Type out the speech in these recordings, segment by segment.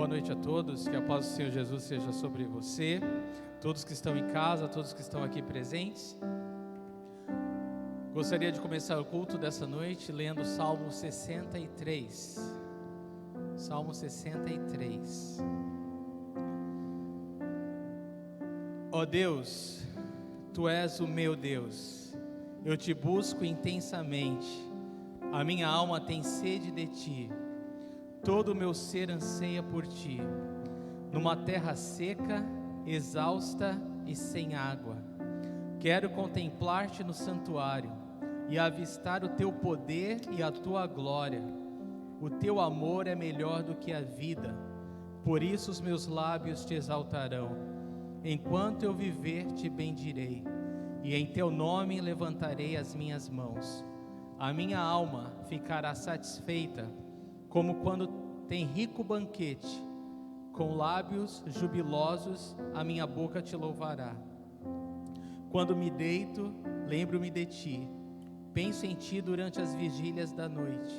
Boa noite a todos, que a paz do Senhor Jesus seja sobre você, todos que estão em casa, todos que estão aqui presentes. Gostaria de começar o culto dessa noite lendo o Salmo 63. Salmo 63. Ó Deus, Tu és o meu Deus, eu Te busco intensamente, a minha alma tem sede de Ti. Todo o meu ser anseia por Ti, numa terra seca, exausta e sem água. Quero contemplar-Te no santuário e avistar o Teu poder e a Tua glória. O Teu amor é melhor do que a vida, por isso os meus lábios Te exaltarão. Enquanto eu viver, Te bendirei, e em Teu nome levantarei as minhas mãos. A minha alma ficará satisfeita, como quando tem rico banquete, com lábios jubilosos a minha boca Te louvará. Quando me deito, lembro-me de Ti, penso em Ti durante as vigílias da noite,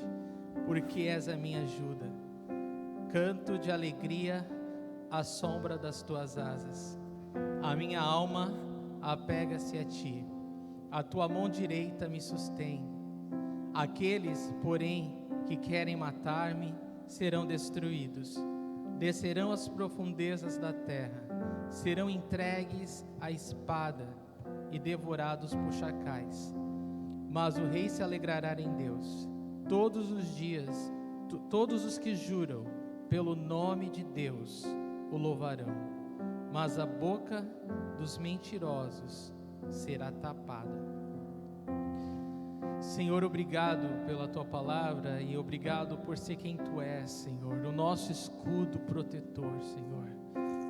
porque és a minha ajuda. Canto de alegria à sombra das Tuas asas. A minha alma apega-se a Ti, a Tua mão direita me sustém. Aqueles, porém, que querem matar-me, serão destruídos. Descerão às profundezas da terra, serão entregues à espada e devorados por chacais. Mas o rei se alegrará em Deus. Todos os dias, todos os que juram pelo nome de Deus o louvarão. Mas a boca dos mentirosos será tapada. Senhor, obrigado pela Tua palavra e obrigado por ser quem Tu és, Senhor, o nosso escudo protetor, Senhor.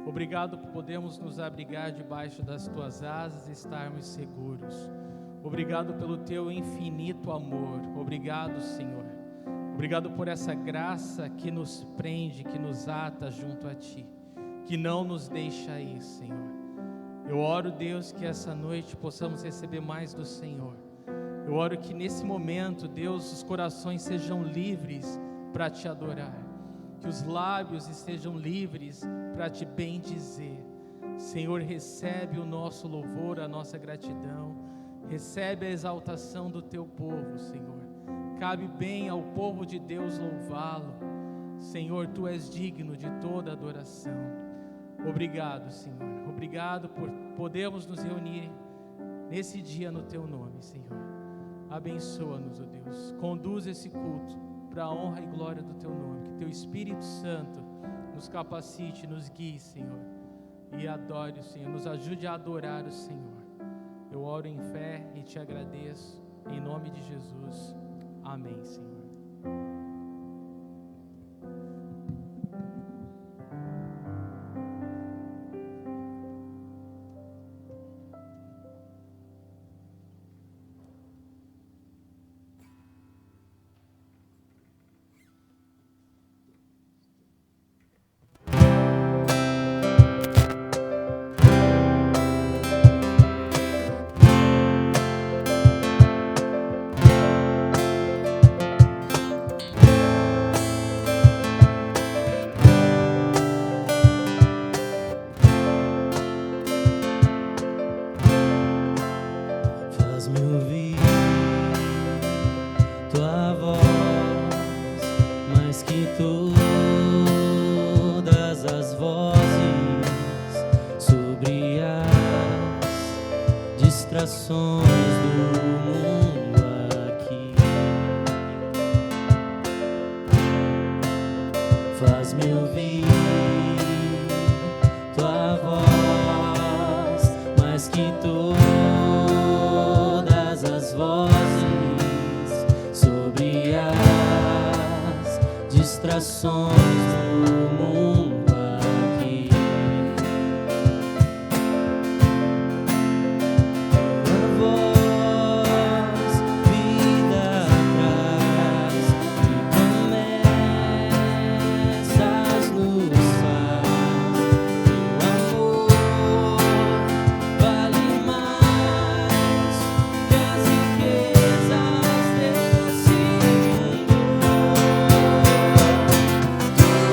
Obrigado por podermos nos abrigar debaixo das Tuas asas e estarmos seguros. Obrigado pelo Teu infinito amor. Obrigado, Senhor. Obrigado por essa graça que nos prende, que nos ata junto a Ti, que não nos deixa ir, Senhor. Eu oro, Deus, que essa noite possamos receber mais do Senhor. Eu oro que nesse momento, Deus, os corações sejam livres para Te adorar, que os lábios estejam livres para Te bendizer. Senhor, recebe o nosso louvor, a nossa gratidão, recebe a exaltação do Teu povo, Senhor. Cabe bem ao povo de Deus louvá-lo. Senhor, Tu és digno de toda adoração. Obrigado, Senhor. Obrigado por podermos nos reunir nesse dia no Teu nome, Senhor. Abençoa-nos, ó Deus. Conduz esse culto para a honra e glória do Teu nome. Que Teu Espírito Santo nos capacite, nos guie, Senhor. E adore o Senhor. Nos ajude a adorar o Senhor. Eu oro em fé e Te agradeço. Em nome de Jesus. Amém, Senhor.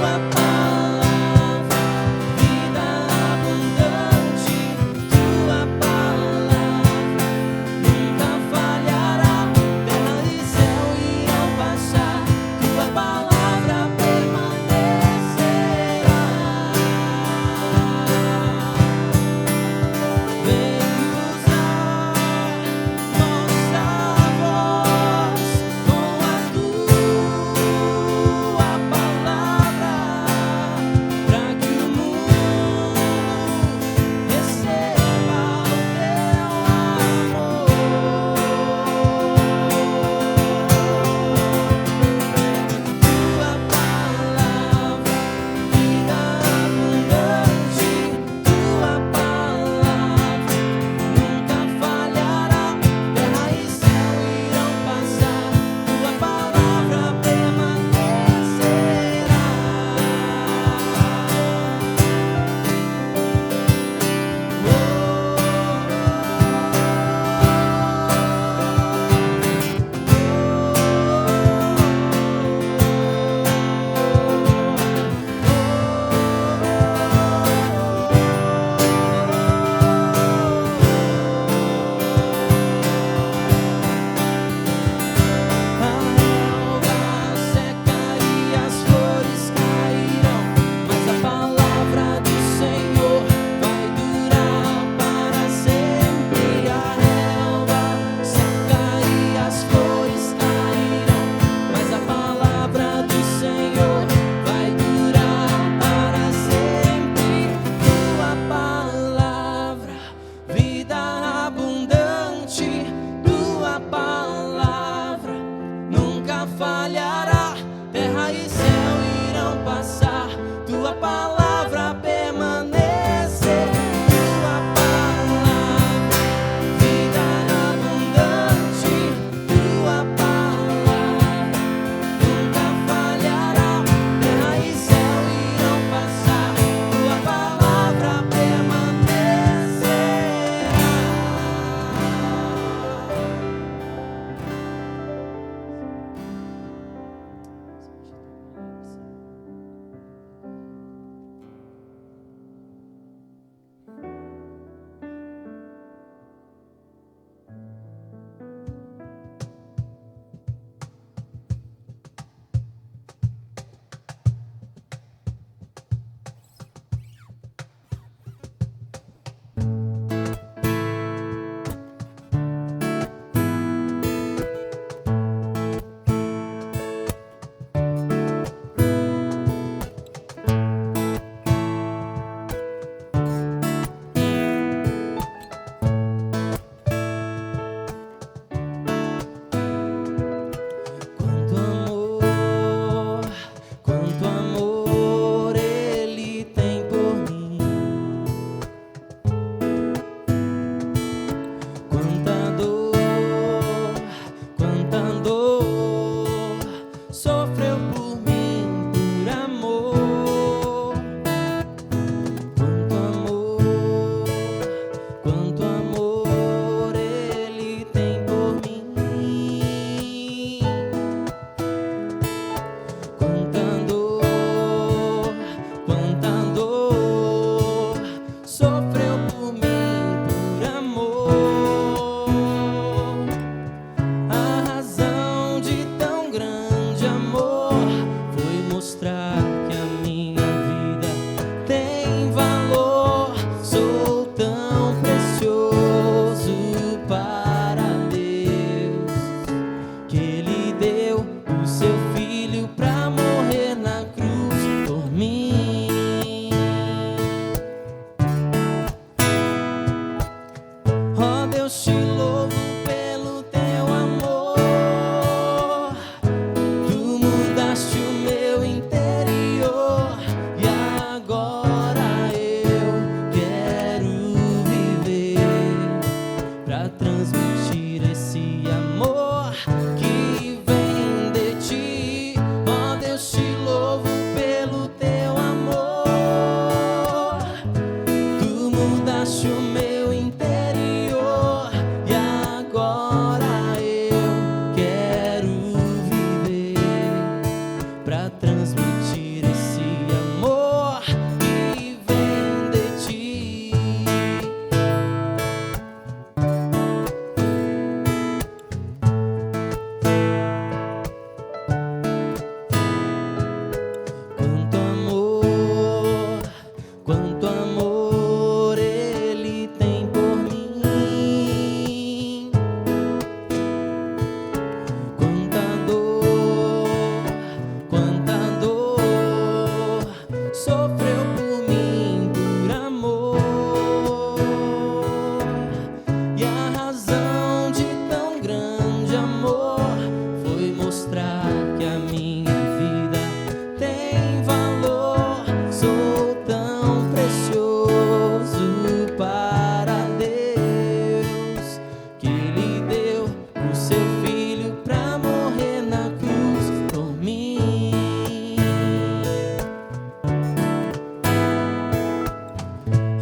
Tua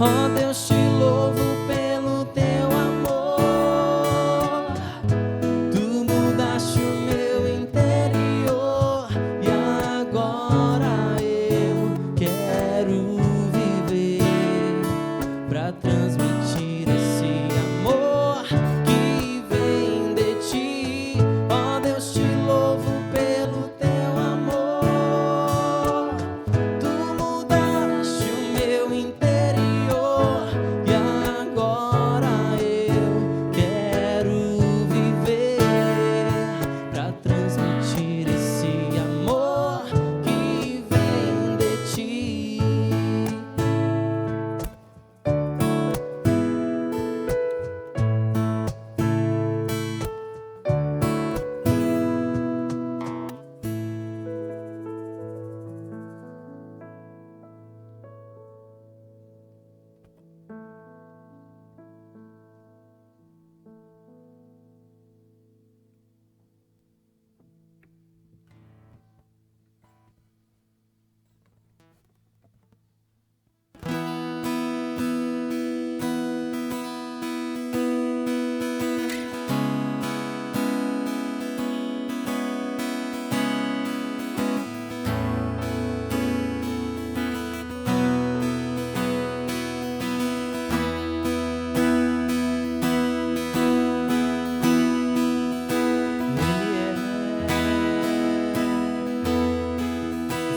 Ó Deus, te louvo pelo teu amor. Tu mudaste o meu interior e agora eu quero viver pra transmitir esse amor que vem de ti. Ó Deus, te louvo pelo teu amor. Tu mudaste o meu interior e agora eu quero viver pra transmitir esse amor que vem de ti.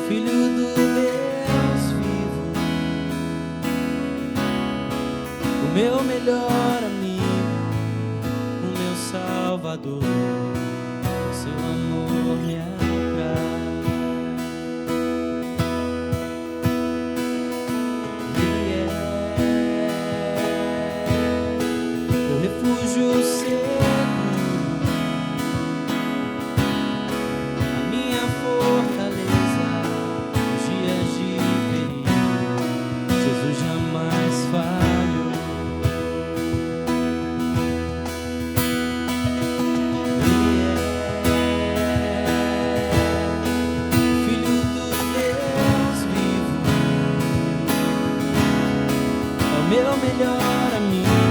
Filho do Deus vivo, o meu melhor amigo, o meu Salvador, seu amor me atrai. Ele é meu refúgio seguro, a minha fortaleza. Dias de perigo, Jesus jamais falhou. Ele é Filho do Deus vivo, é o meu melhor amigo,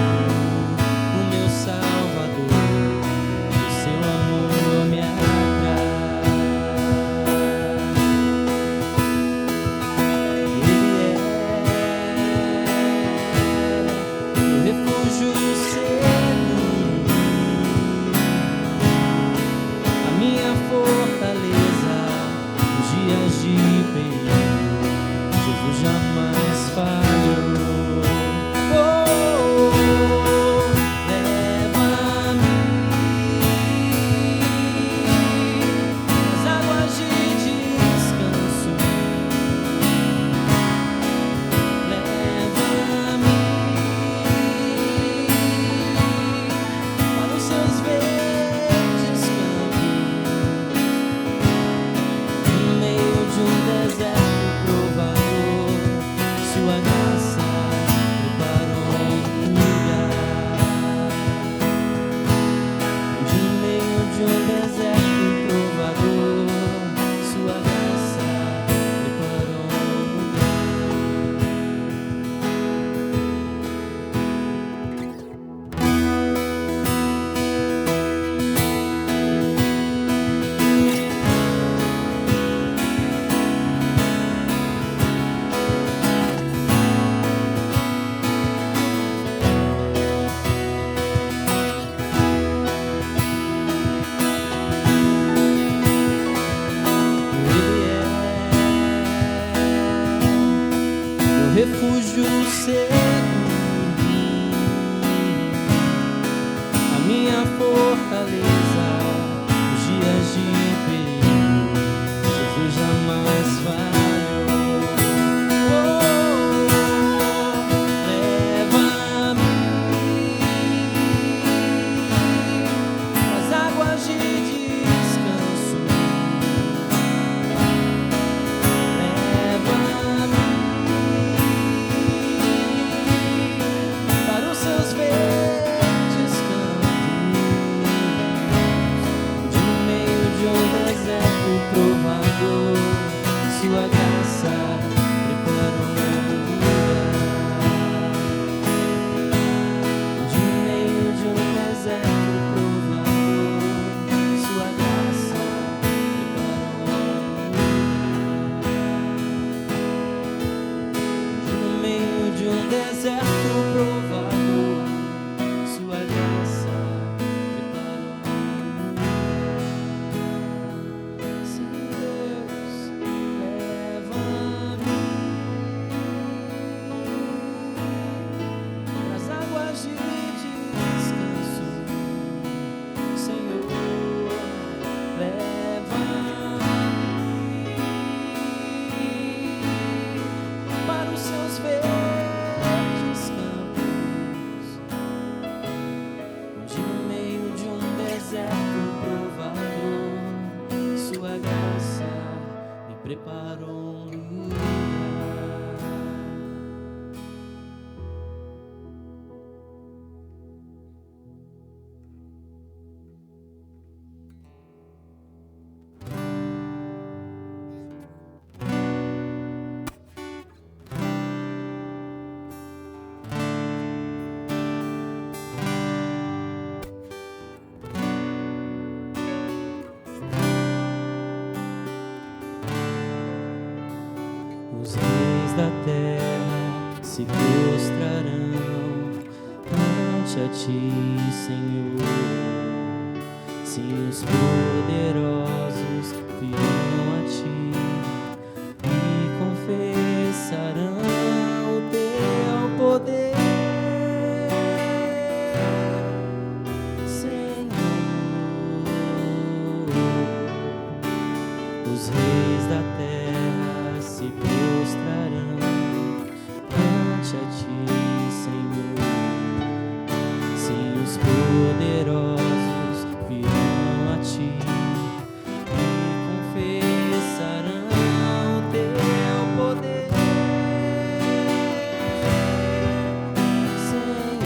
o meu Salvador, o seu amor me atrai. Refúgio seguro, a minha fortaleza, nos dias de perigo, Jesus jamais falhou. Leva-me às águas de descanso. Leva-me para os seus verdes campos, no meio de um deserto provador, sua graça preparou um lugar. No meio de um deserto provador, sua graça preparou um lugar. Ele é meu refúgio seguro, a minha fortaleza, nos dias de perigo, Jesus jamais falhou. Leva-me às águas de descanso. Leva-me se prostrarão ante a ti, Senhor. Sim, os poderosos virão a ti e confessarão o teu poder, Senhor. Os reis da terra se prostrarão ante a ti, Senhor. Sim, os poderosos virão a ti e confessarão o teu poder, Senhor.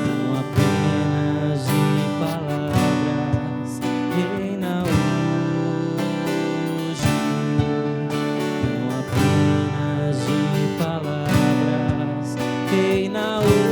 Não apenas de palavras, reina hoje. Não apenas de palavras, reina hoje.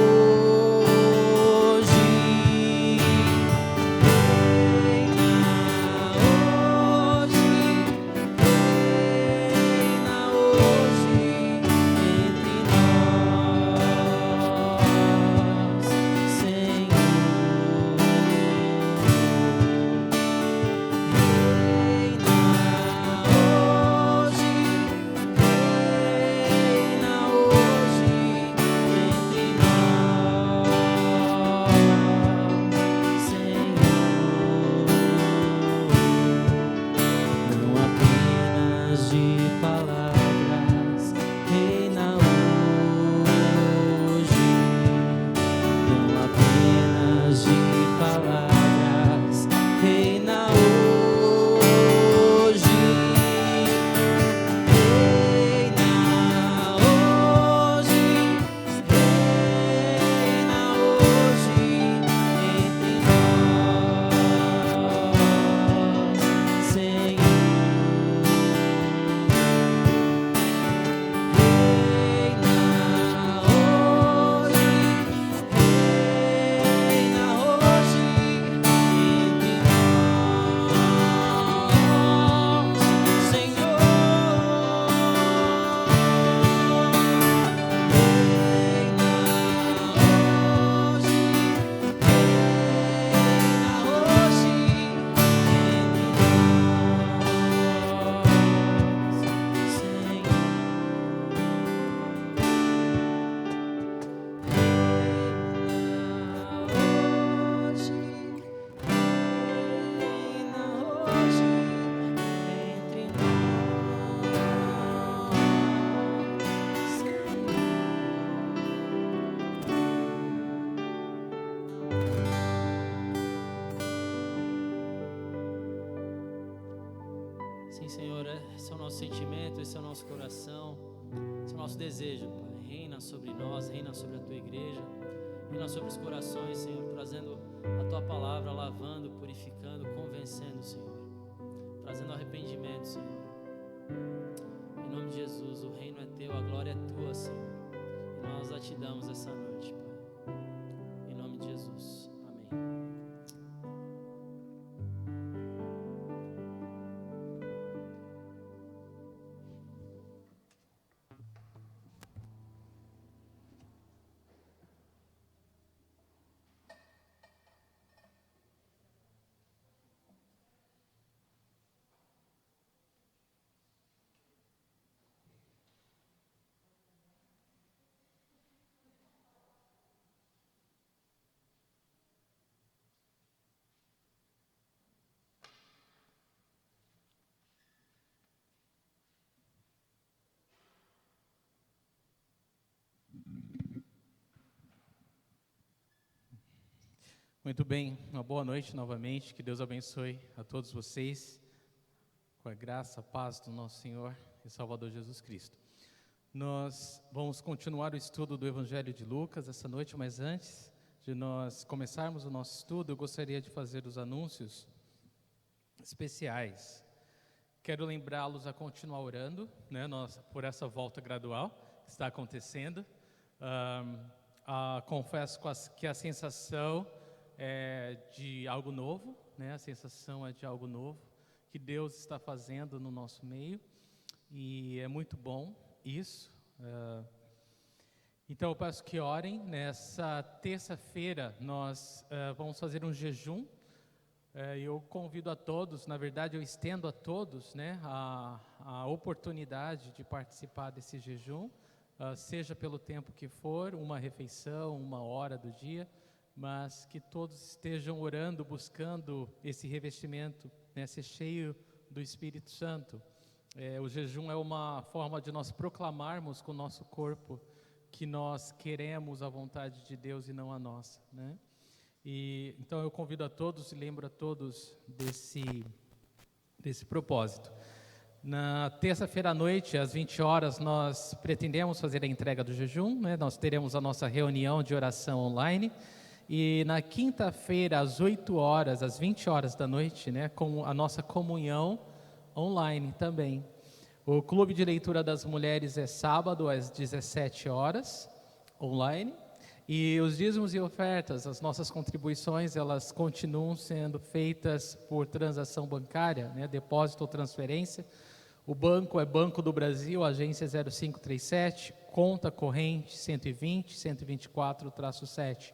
Sim, Senhor, esse é o nosso sentimento, esse é o nosso coração, esse é o nosso desejo, Pai. Reina sobre nós, reina sobre a Tua igreja, reina sobre os corações, Senhor, trazendo a Tua palavra, lavando, purificando, convencendo, Senhor, trazendo arrependimento, Senhor. Em nome de Jesus, o reino é Teu, a glória é Tua, Senhor, e nós a Te damos essa noite, Pai. Em nome de Jesus, amém. Muito bem, uma boa noite novamente, que Deus abençoe a todos vocês, com a graça, a paz do nosso Senhor e Salvador Jesus Cristo. Nós vamos continuar o estudo do Evangelho de Lucas essa noite, mas antes de nós começarmos o nosso estudo, eu gostaria de fazer os anúncios especiais. Quero lembrá-los a continuar orando, né, por essa volta gradual que está acontecendo. Confesso que a sensação é de algo novo, né? A sensação é de algo novo que Deus está fazendo no nosso meio. e é muito bom isso. Então eu peço que orem. Nessa terça-feira nós vamos fazer um jejum. Eu convido a todos, na verdade eu estendo a todos, né, a oportunidade de participar desse jejum, seja pelo tempo que for, uma refeição, 1 hora do dia, mas que todos estejam orando, buscando esse revestimento, né, ser cheio do Espírito Santo. O jejum é uma forma de nós proclamarmos com o nosso corpo que nós queremos a vontade de Deus e não a nossa, né? E então eu convido a todos e lembro a todos desse propósito. Na terça-feira à noite, às 20 horas, nós pretendemos fazer a entrega do jejum, né? Nós teremos a nossa reunião de oração online. E na quinta-feira, às 8 horas, às 20 horas da noite, né, com a nossa comunhão online também. O Clube de Leitura das Mulheres é sábado, às 17 horas, online. E os dízimos e ofertas, as nossas contribuições, elas continuam sendo feitas por transação bancária, né, depósito ou transferência. O banco é Banco do Brasil, agência 0537, conta corrente 120-124-7.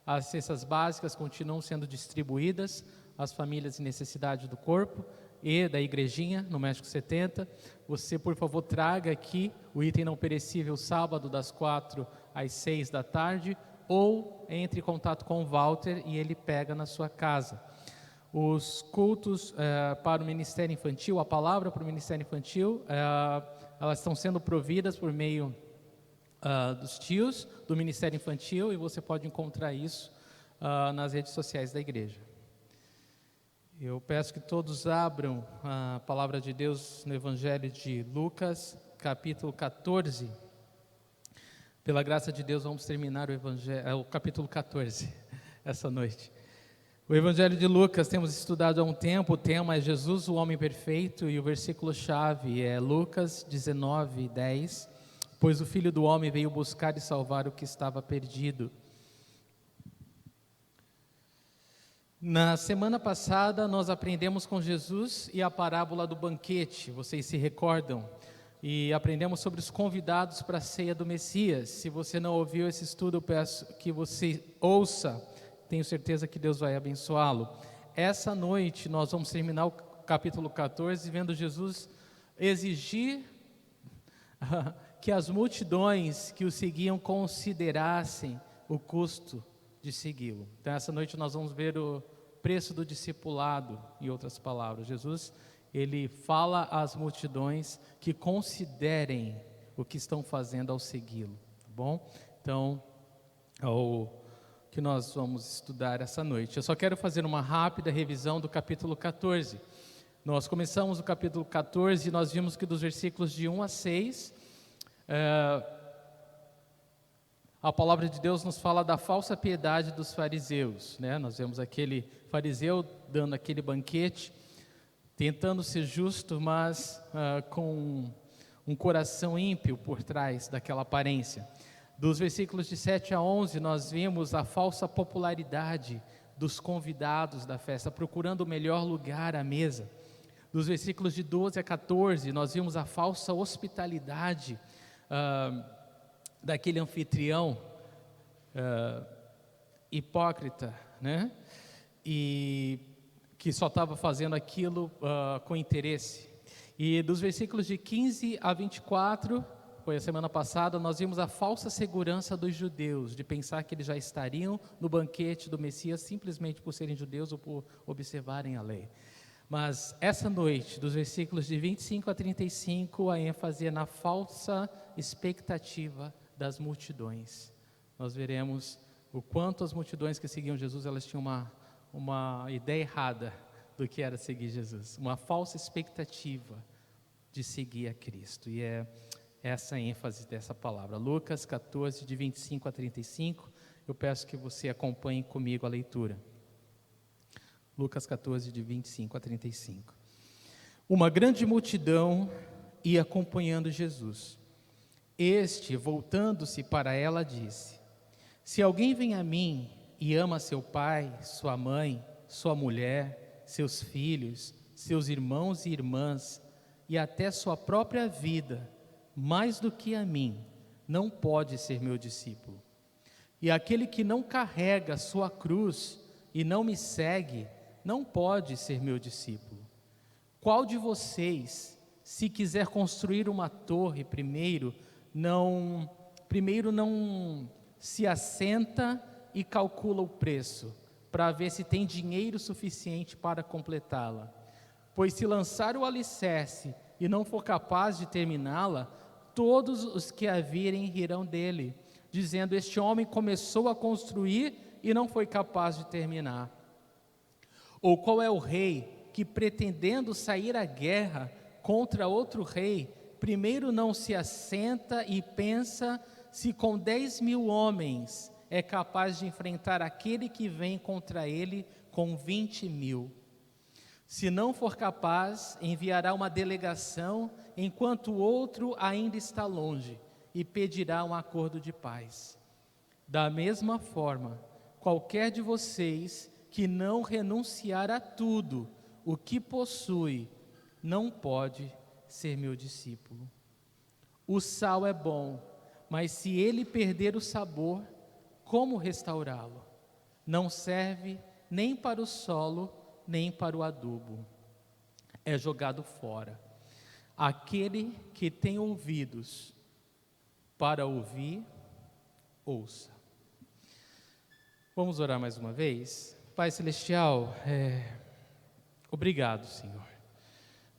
As cestas básicas continuam sendo distribuídas às famílias em necessidade do corpo e da igrejinha no México 70. Você, por favor, traga aqui o item não perecível sábado das 4 às 6 da tarde, ou entre em contato com o Walter e ele pega na sua casa. Os cultos para o Ministério Infantil, a palavra para o Ministério Infantil, elas estão sendo providas por meio dos tios do Ministério Infantil, e você pode encontrar isso nas redes sociais da igreja. Eu peço que todos abram a palavra de Deus no Evangelho de Lucas, capítulo 14. Pela graça de Deus, vamos terminar o capítulo 14 essa noite. O Evangelho de Lucas temos estudado há um tempo, o tema é Jesus, o homem perfeito, e o versículo-chave é Lucas 19:10, pois o Filho do Homem veio buscar e salvar o que estava perdido. Na semana passada, nós aprendemos com Jesus e a parábola do banquete, vocês se recordam? E aprendemos sobre os convidados para a ceia do Messias. Se você não ouviu esse estudo, eu peço que você ouça. Tenho certeza que Deus vai abençoá-lo. Essa noite nós vamos terminar o capítulo 14, vendo Jesus exigir que as multidões que o seguiam considerassem o custo de segui-lo. Então essa noite nós vamos ver o preço do discipulado, em outras palavras. Jesus, ele fala às multidões que considerem o que estão fazendo ao segui-lo, tá bom? Então, o que nós vamos estudar essa noite. Eu só quero fazer uma rápida revisão do capítulo 14. Nós começamos o capítulo 14 e nós vimos que dos versículos de 1 a 6, a palavra de Deus nos fala da falsa piedade dos fariseus, né? Nós vemos aquele fariseu dando aquele banquete, tentando ser justo, mas com um coração ímpio por trás daquela aparência. Dos versículos de 7 a 11, nós vimos a falsa popularidade dos convidados da festa, procurando o melhor lugar à mesa. Dos versículos de 12 a 14, nós vimos a falsa hospitalidade daquele anfitrião hipócrita, né? E que só estava fazendo aquilo com interesse. E dos versículos de 15 a 24, foi a semana passada, nós vimos a falsa segurança dos judeus, de pensar que eles já estariam no banquete do Messias simplesmente por serem judeus ou por observarem a lei. Mas essa noite, dos versículos de 25 a 35, a ênfase é na falsa expectativa das multidões. Nós veremos o quanto as multidões que seguiam Jesus, elas tinham uma ideia errada do que era seguir Jesus, uma falsa expectativa de seguir a Cristo, e é essa a ênfase dessa palavra. Lucas 14, de 25 a 35, eu peço que você acompanhe comigo a leitura. Lucas 14, de 25 a 35. Uma grande multidão ia acompanhando Jesus. Este, voltando-se para ela, disse: se alguém vem a mim e ama seu pai, sua mãe, sua mulher, seus filhos, seus irmãos e irmãs, e até sua própria vida, mais do que a mim, não pode ser meu discípulo. E aquele que não carrega sua cruz e não me segue, não pode ser meu discípulo. Qual de vocês, se quiser construir uma torre, primeiro não se assenta e calcula o preço, para ver se tem dinheiro suficiente para completá-la? Pois se lançar o alicerce e não for capaz de terminá-la, todos os que a virem rirão dele, dizendo: este homem começou a construir e não foi capaz de terminar. Ou qual é o rei que, pretendendo sair à guerra contra outro rei, primeiro não se assenta e pensa se com 10.000 homens é capaz de enfrentar aquele que vem contra ele com 20.000? Se não for capaz, enviará uma delegação enquanto o outro ainda está longe e pedirá um acordo de paz. Da mesma forma, qualquer de vocês que não renunciar a tudo o que possui, não pode ser meu discípulo. O sal é bom, mas se ele perder o sabor, como restaurá-lo? Não serve nem para o solo, nem para o adubo. É jogado fora. Aquele que tem ouvidos para ouvir, ouça. Vamos orar mais uma vez? Pai Celestial, obrigado, Senhor.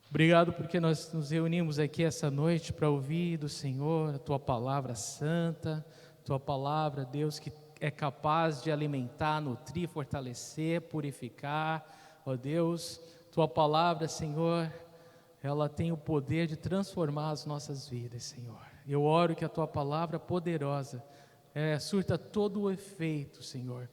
Obrigado porque nós nos reunimos aqui essa noite para ouvir do Senhor a Tua palavra santa, Tua palavra, Deus, que é capaz de alimentar, nutrir, fortalecer, purificar. Ó Deus, Tua palavra, Senhor, ela tem o poder de transformar as nossas vidas, Senhor. Eu oro que a Tua palavra poderosa surta todo o efeito, Senhor,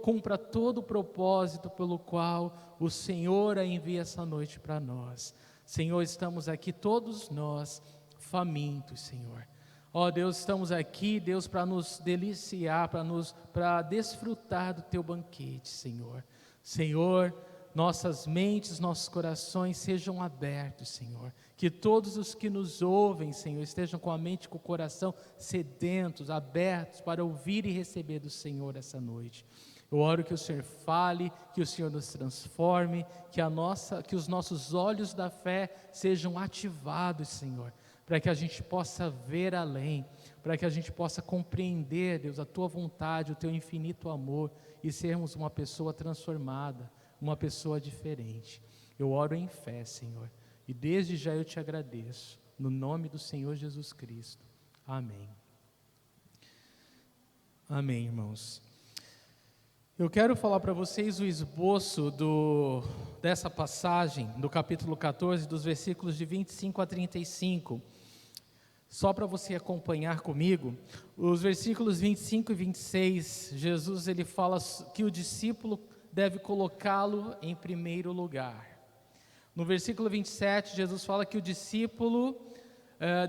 cumpra todo o propósito pelo qual o Senhor a envia essa noite para nós. Senhor, estamos aqui todos nós famintos, Senhor. Ó Deus, estamos aqui, Deus, para nos deliciar, para desfrutar do Teu banquete, Senhor. Senhor, nossas mentes, nossos corações sejam abertos, Senhor. Que todos os que nos ouvem, Senhor, estejam com a mente e com o coração sedentos, abertos para ouvir e receber do Senhor essa noite. Eu oro que o Senhor fale, que o Senhor nos transforme, que os nossos olhos da fé sejam ativados, Senhor, para que a gente possa ver além, para que a gente possa compreender, Deus, a Tua vontade, o Teu infinito amor e sermos uma pessoa transformada, uma pessoa diferente. Eu oro em fé, Senhor, e desde já eu te agradeço, no nome do Senhor Jesus Cristo. Amém. Amém, irmãos. Eu quero falar para vocês o esboço dessa passagem, do capítulo 14, dos versículos de 25 a 35. Só para você acompanhar comigo, os versículos 25 e 26, Jesus ele fala que o discípulo deve colocá-lo em primeiro lugar. No versículo 27, Jesus fala que o discípulo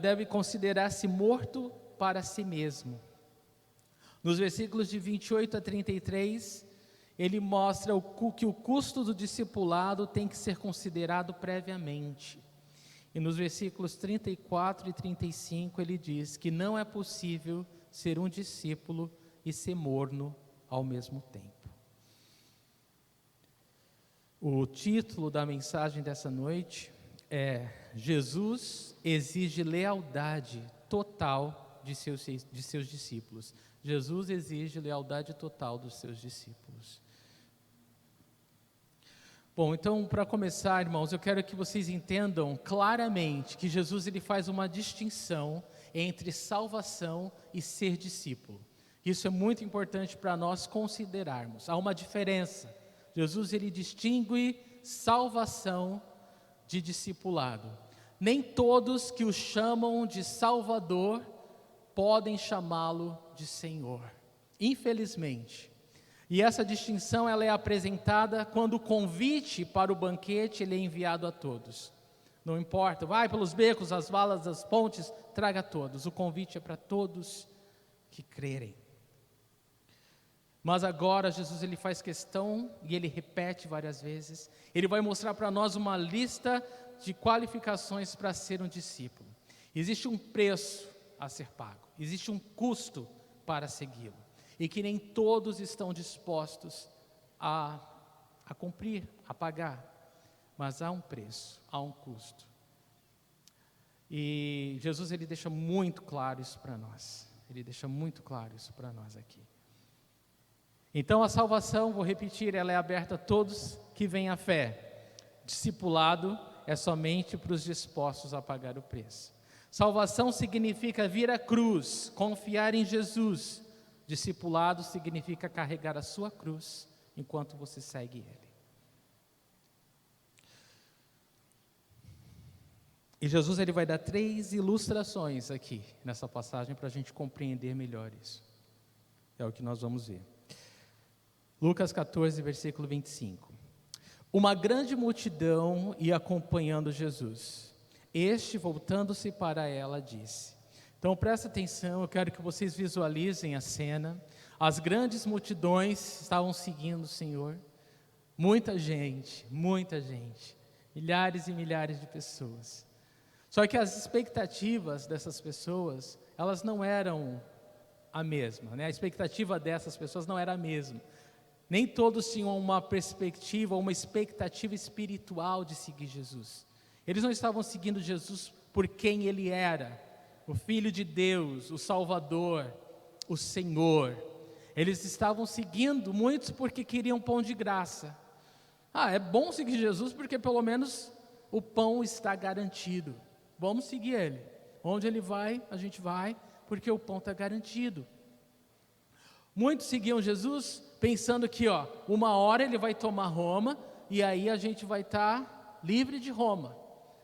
deve considerar-se morto para si mesmo. Nos versículos de 28 a 33, ele mostra que o custo do discipulado tem que ser considerado previamente. E nos versículos 34 e 35, ele diz que não é possível ser um discípulo e ser morno ao mesmo tempo. O título da mensagem dessa noite é: Jesus exige lealdade total de seus discípulos. Jesus exige lealdade total dos seus discípulos. Bom, então, para começar, irmãos, eu quero que vocês entendam claramente que Jesus ele faz uma distinção entre salvação e ser discípulo. Isso é muito importante para nós considerarmos. Há uma diferença. Jesus ele distingue salvação de discipulado. Nem todos que o chamam de Salvador podem chamá-lo de Senhor, infelizmente. E essa distinção ela é apresentada quando o convite para o banquete ele é enviado a todos. Não importa, vai pelos becos, as valas, as pontes, traga a todos. O convite é para todos que crerem. Mas agora Jesus ele faz questão, e ele repete várias vezes, ele vai mostrar para nós uma lista de qualificações para ser um discípulo. Existe um preço a ser pago, existe um custo para segui-lo, e que nem todos estão dispostos a cumprir, a pagar, mas há um preço, há um custo. E Jesus, ele deixa muito claro isso para nós, ele deixa muito claro isso para nós aqui. Então a salvação, vou repetir, ela é aberta a todos que vêm à fé. Discipulado é somente para os dispostos a pagar o preço. Salvação significa vir à cruz, confiar em Jesus. Discipulado significa carregar a sua cruz enquanto você segue Ele. E Jesus, ele vai dar 3 ilustrações aqui nessa passagem para a gente compreender melhor isso. É o que nós vamos ver. Lucas 14, versículo 25. Uma grande multidão ia acompanhando Jesus. Este, voltando-se para ela, disse. Então presta atenção, eu quero que vocês visualizem a cena. As grandes multidões estavam seguindo o Senhor. Muita gente, milhares e milhares de pessoas. Só que as expectativas dessas pessoas, elas não eram a mesma, né? A expectativa dessas pessoas não era a mesma. Nem todos tinham uma perspectiva, uma expectativa espiritual de seguir Jesus. Eles não estavam seguindo Jesus por quem Ele era, o Filho de Deus, o Salvador, o Senhor. Eles estavam seguindo muitos porque queriam pão de graça. É bom seguir Jesus porque pelo menos o pão está garantido. Vamos seguir Ele. Onde Ele vai, a gente vai, porque o pão está garantido. Muitos seguiam Jesus pensando que uma hora Ele vai tomar Roma e aí a gente vai estar livre de Roma.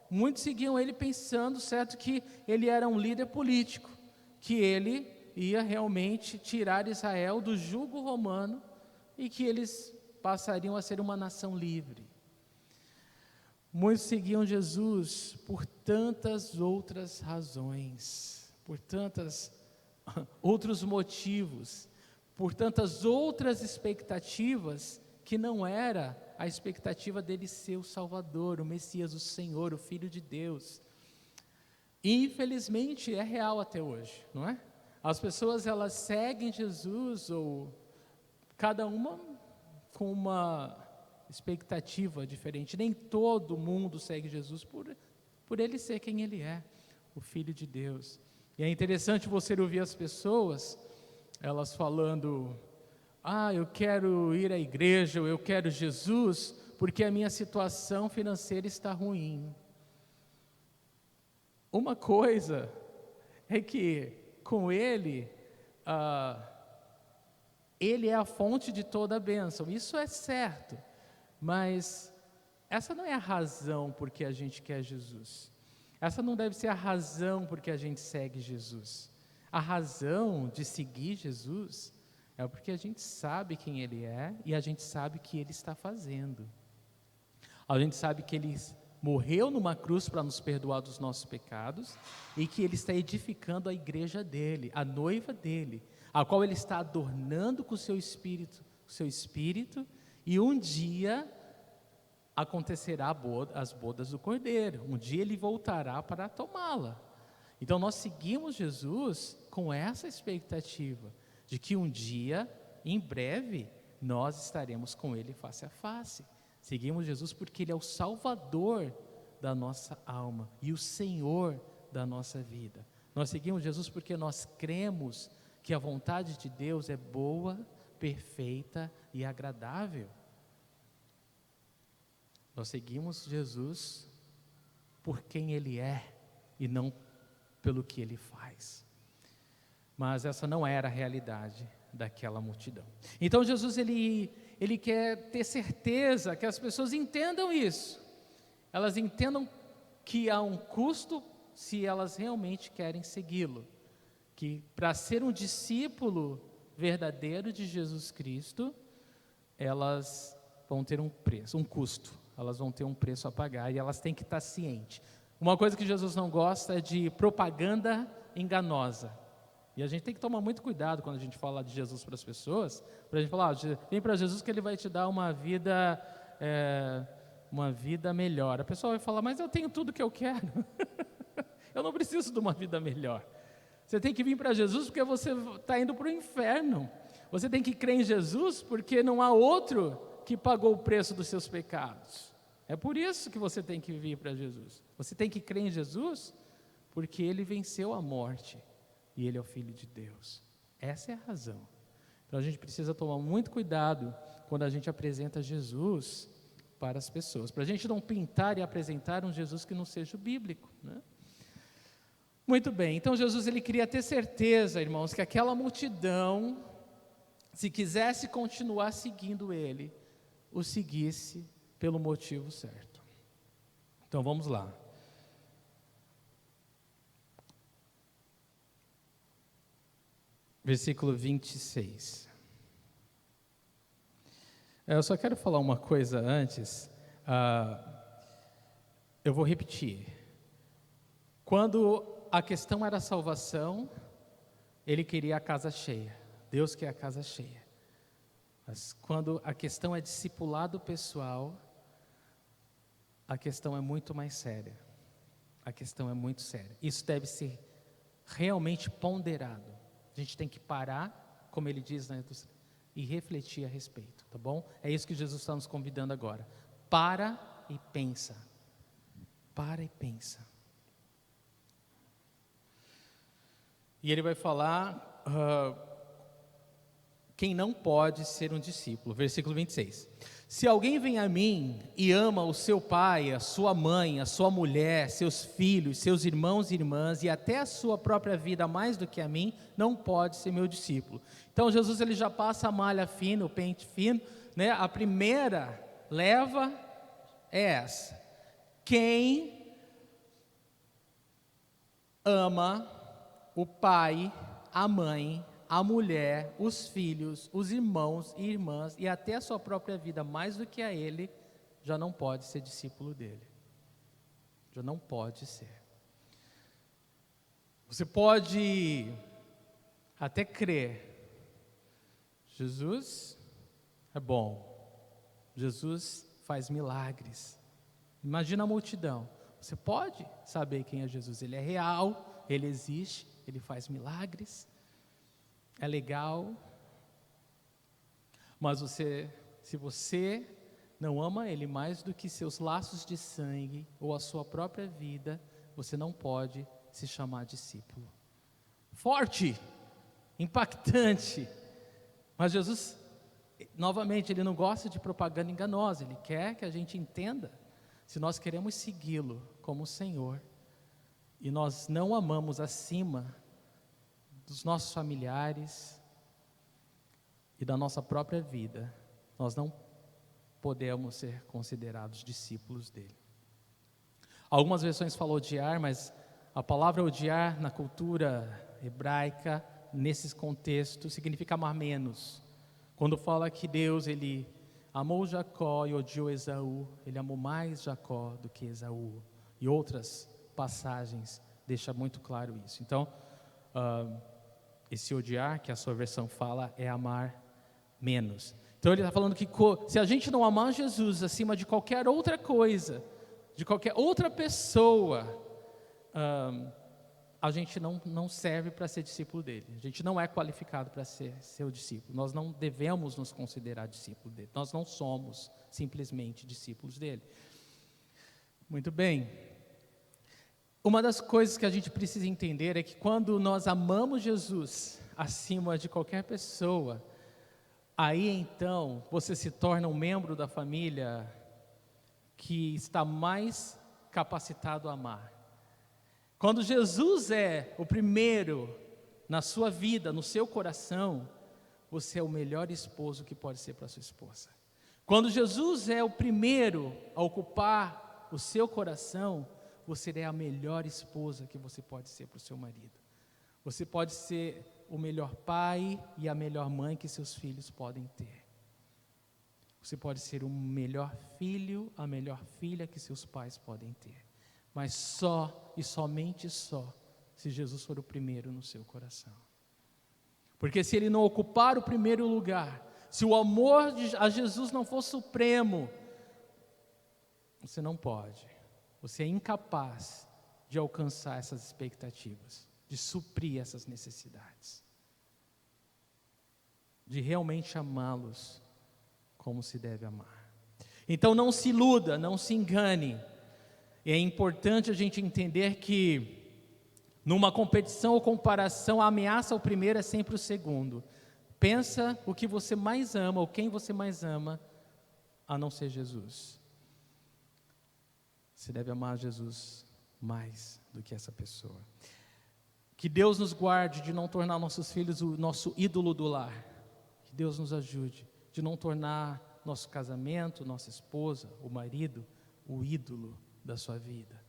Muitos seguiam Ele pensando, certo, que Ele era um líder político, que Ele ia realmente tirar Israel do jugo romano e que eles passariam a ser uma nação livre. Muitos seguiam Jesus por tantas outras razões, por tantos outros motivos, por tantas outras expectativas que não era a expectativa dele ser o Salvador, o Messias, o Senhor, o Filho de Deus. E infelizmente é real até hoje, não é? As pessoas, elas seguem Jesus, ou cada uma com uma expectativa diferente. Nem todo mundo segue Jesus por Ele ser quem Ele é, o Filho de Deus. E é interessante você ouvir as pessoas, elas falando, eu quero ir à igreja, ou eu quero Jesus, porque a minha situação financeira está ruim. Uma coisa é que com Ele, Ele é a fonte de toda a bênção, isso é certo, mas essa não é a razão por que a gente quer Jesus. Essa não deve ser a razão por que a gente segue Jesus. A razão de seguir Jesus é porque a gente sabe quem Ele é e a gente sabe o que Ele está fazendo. A gente sabe que Ele morreu numa cruz para nos perdoar dos nossos pecados e que Ele está edificando a igreja dEle, a noiva dEle, a qual Ele está adornando com o seu Espírito, e um dia acontecerá as bodas do Cordeiro, um dia Ele voltará para tomá-la. Então nós seguimos Jesus com essa expectativa, de que um dia, em breve, nós estaremos com Ele face a face. Seguimos Jesus porque Ele é o Salvador da nossa alma e o Senhor da nossa vida. Nós seguimos Jesus porque nós cremos que a vontade de Deus é boa, perfeita e agradável. Nós seguimos Jesus por quem Ele é e não pelo que Ele faz. Mas essa não era a realidade daquela multidão. Então Jesus, ele quer ter certeza que as pessoas entendam isso. Elas entendam que há um custo se elas realmente querem segui-lo. Que para ser um discípulo verdadeiro de Jesus Cristo, elas vão ter um preço, um custo. Elas vão ter um preço a pagar e elas têm que estar cientes. Uma coisa que Jesus não gosta é de propaganda enganosa. E a gente tem que tomar muito cuidado quando a gente fala de Jesus para as pessoas, para a gente falar, vem para Jesus que Ele vai te dar uma vida uma vida melhor. A pessoa vai falar, mas eu tenho tudo que eu quero. Eu não preciso de uma vida melhor. Você tem que vir para Jesus porque você está indo para o inferno. Você tem que crer em Jesus porque não há outro que pagou o preço dos seus pecados. É por isso que você tem que vir para Jesus. Você tem que crer em Jesus porque Ele venceu a morte e Ele é o Filho de Deus. Essa é a razão. Então a gente precisa tomar muito cuidado quando a gente apresenta Jesus para as pessoas, para a gente não pintar e apresentar um Jesus que não seja o bíblico, né? Muito bem, então Jesus ele queria ter certeza, irmãos, que aquela multidão, se quisesse continuar seguindo ele, o seguisse pelo motivo certo. Então vamos lá. Versículo 26. Eu só quero falar uma coisa antes. Eu vou repetir. Quando a questão era a salvação, ele queria a casa cheia. Deus quer a casa cheia. Mas quando a questão é discipulado pessoal, a questão é muito mais séria. A questão é muito séria. Isso deve ser realmente ponderado. A gente tem que parar, como ele diz na indústria, e refletir a respeito, tá bom? É isso que Jesus está nos convidando agora. Para e pensa. Para e pensa. E ele vai falar quem não pode ser um discípulo. Versículo 26. Se alguém vem a mim e ama o seu pai, a sua mãe, a sua mulher, seus filhos, seus irmãos e irmãs e até a sua própria vida mais do que a mim, não pode ser meu discípulo. Então Jesus ele já passa a malha fina, o pente fino, né? A primeira leva é essa. Quem ama o pai, a mãe, a mulher, os filhos, os irmãos e irmãs e até a sua própria vida mais do que a ele, já não pode ser discípulo dele. Já não pode ser. Você pode até crer, Jesus é bom, Jesus faz milagres. Imagina a multidão. Você pode saber quem é Jesus, ele é real, ele existe, ele faz milagres. É legal, mas se você não ama Ele mais do que seus laços de sangue ou a sua própria vida, você não pode se chamar discípulo. Forte, impactante, mas Jesus, novamente, Ele não gosta de propaganda enganosa, Ele quer que a gente entenda, se nós queremos segui-lo como Senhor, e nós não amamos acima dos nossos familiares e da nossa própria vida, nós não podemos ser considerados discípulos dele. Algumas versões falam odiar, mas a palavra odiar na cultura hebraica, nesses contextos, significa amar menos. Quando fala que Deus, ele amou Jacó e odiou Esaú, ele amou mais Jacó do que Esaú. E outras passagens deixam muito claro isso. Então, esse odiar, que a sua versão fala, é amar menos. Então ele está falando que se a gente não amar Jesus acima de qualquer outra coisa, de qualquer outra pessoa, a gente não serve para ser discípulo dele. A gente não é qualificado para ser seu discípulo. Nós não devemos nos considerar discípulo dele. Nós não somos simplesmente discípulos dele. Muito bem. Uma das coisas que a gente precisa entender é que quando nós amamos Jesus acima de qualquer pessoa, aí então você se torna um membro da família que está mais capacitado a amar. Quando Jesus é o primeiro na sua vida, no seu coração, você é o melhor esposo que pode ser para sua esposa. Quando Jesus é o primeiro a ocupar o seu coração, você é a melhor esposa que você pode ser para o seu marido. Você pode ser o melhor pai e a melhor mãe que seus filhos podem ter. Você pode ser o melhor filho, a melhor filha que seus pais podem ter. Mas só e somente só se Jesus for o primeiro no seu coração. Porque se ele não ocupar o primeiro lugar, se o amor a Jesus não for supremo, Você não pode. Você é incapaz de alcançar essas expectativas, de suprir essas necessidades, de realmente amá-los como se deve amar. Então não se iluda, não se engane. E é importante a gente entender que numa competição ou comparação, a ameaça ao primeiro é sempre o segundo. Pensa o que você mais ama, ou quem você mais ama, a não ser Jesus. Você deve amar Jesus mais do que essa pessoa. Que Deus nos guarde de não tornar nossos filhos o nosso ídolo do lar. Que Deus nos ajude de não tornar nosso casamento, nossa esposa, o marido, o ídolo da sua vida.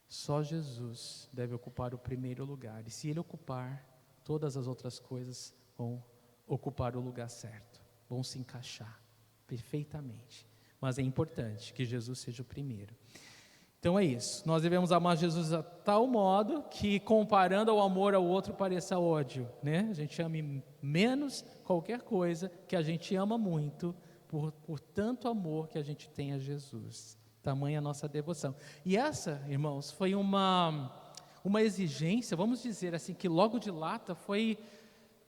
Só Jesus deve ocupar o primeiro lugar. E se Ele ocupar, todas as outras coisas vão ocupar o lugar certo. Vão se encaixar perfeitamente. Mas é importante que Jesus seja o primeiro. Então é isso. Nós devemos amar Jesus a tal modo que, comparando ao amor ao outro, pareça ódio, né? A gente ame menos qualquer coisa que a gente ama muito, por tanto amor que a gente tem a Jesus. Tamanha a nossa devoção. E essa, irmãos, foi uma exigência, vamos dizer assim, que logo de lata foi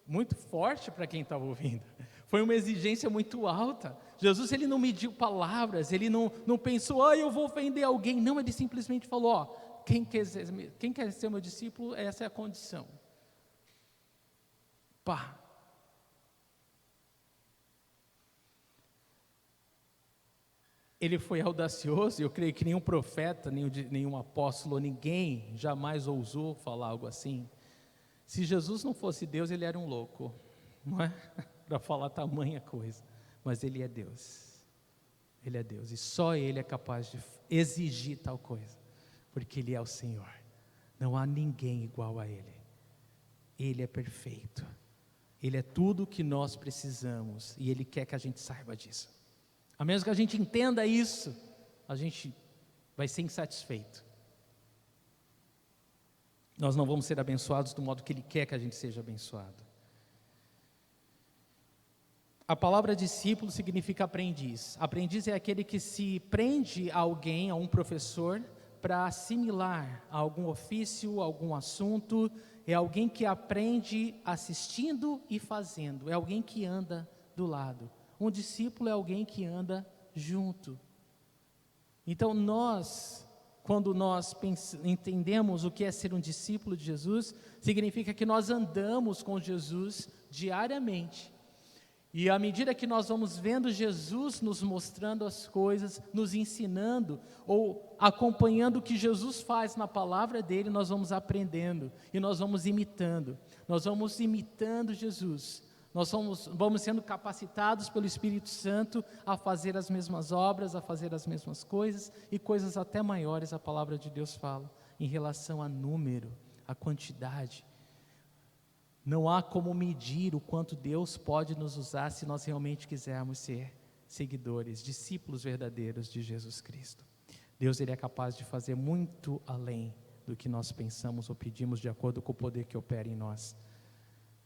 muito forte para quem estava ouvindo. Foi uma exigência muito alta. Jesus, ele não mediu palavras, ele não pensou, eu vou ofender alguém. Não, ele simplesmente falou, quem quer ser meu discípulo, essa é a condição. Pá. Ele foi audacioso, eu creio que nenhum profeta, nenhum apóstolo, ninguém jamais ousou falar algo assim. Se Jesus não fosse Deus, ele era um louco, não é? Para falar tamanha coisa, mas Ele é Deus, Ele é Deus, e só Ele é capaz de exigir tal coisa, porque Ele é o Senhor, não há ninguém igual a Ele, Ele é perfeito, Ele é tudo o que nós precisamos, e Ele quer que a gente saiba disso, a menos que a gente entenda isso, a gente vai ser insatisfeito, nós não vamos ser abençoados do modo que Ele quer que a gente seja abençoado. A palavra discípulo significa aprendiz. Aprendiz é aquele que se prende a alguém, a um professor, para assimilar a algum ofício, algum assunto. É alguém que aprende assistindo e fazendo. É alguém que anda do lado. Um discípulo é alguém que anda junto. Então quando nós entendemos o que é ser um discípulo de Jesus, significa que nós andamos com Jesus diariamente. E à medida que nós vamos vendo Jesus nos mostrando as coisas, nos ensinando, ou acompanhando o que Jesus faz na palavra dele, nós vamos aprendendo, e nós vamos imitando Jesus, nós vamos sendo capacitados pelo Espírito Santo a fazer as mesmas obras, a fazer as mesmas coisas, e coisas até maiores a palavra de Deus fala, em relação a número, a quantidade. Não há como medir o quanto Deus pode nos usar se nós realmente quisermos ser seguidores, discípulos verdadeiros de Jesus Cristo. Deus, Ele é capaz de fazer muito além do que nós pensamos ou pedimos, de acordo com o poder que opera em nós,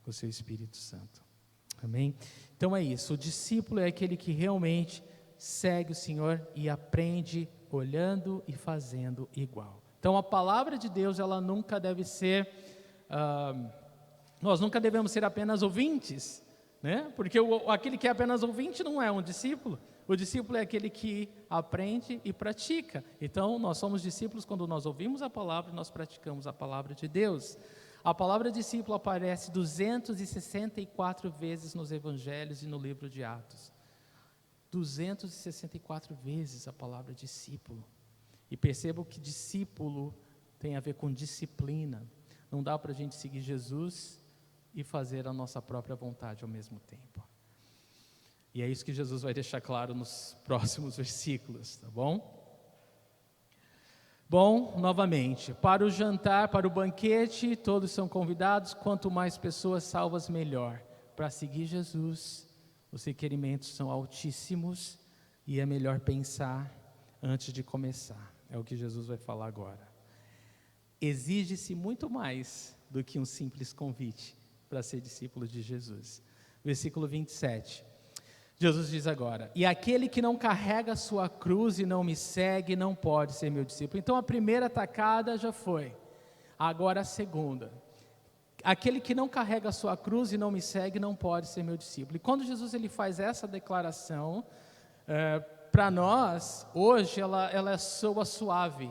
o Seu Espírito Santo. Amém? Então é isso, o discípulo é aquele que realmente segue o Senhor e aprende olhando e fazendo igual. Então a palavra de Deus, ela nunca deve ser... Nós nunca devemos ser apenas ouvintes, né? Porque aquele que é apenas ouvinte não é um discípulo. O discípulo é aquele que aprende e pratica. Então, nós somos discípulos quando nós ouvimos a palavra e nós praticamos a palavra de Deus. A palavra discípulo aparece 264 vezes nos evangelhos e no livro de Atos. 264 vezes a palavra discípulo. E percebam que discípulo tem a ver com disciplina. Não dá para a gente seguir Jesus e fazer a nossa própria vontade ao mesmo tempo. E é isso que Jesus vai deixar claro nos próximos versículos, tá bom? Bom, novamente, para o jantar, para o banquete, todos são convidados, quanto mais pessoas salvas, melhor. Para seguir Jesus, os requerimentos são altíssimos e é melhor pensar antes de começar. É o que Jesus vai falar agora. Exige-se muito mais do que um simples convite para ser discípulo de Jesus. Versículo 27. Jesus diz agora: e aquele que não carrega a sua cruz e não me segue, não pode ser meu discípulo. Então a primeira atacada já foi, agora a segunda: aquele que não carrega a sua cruz e não me segue, não pode ser meu discípulo. E quando Jesus ele faz essa declaração, para nós, hoje, ela soa suave,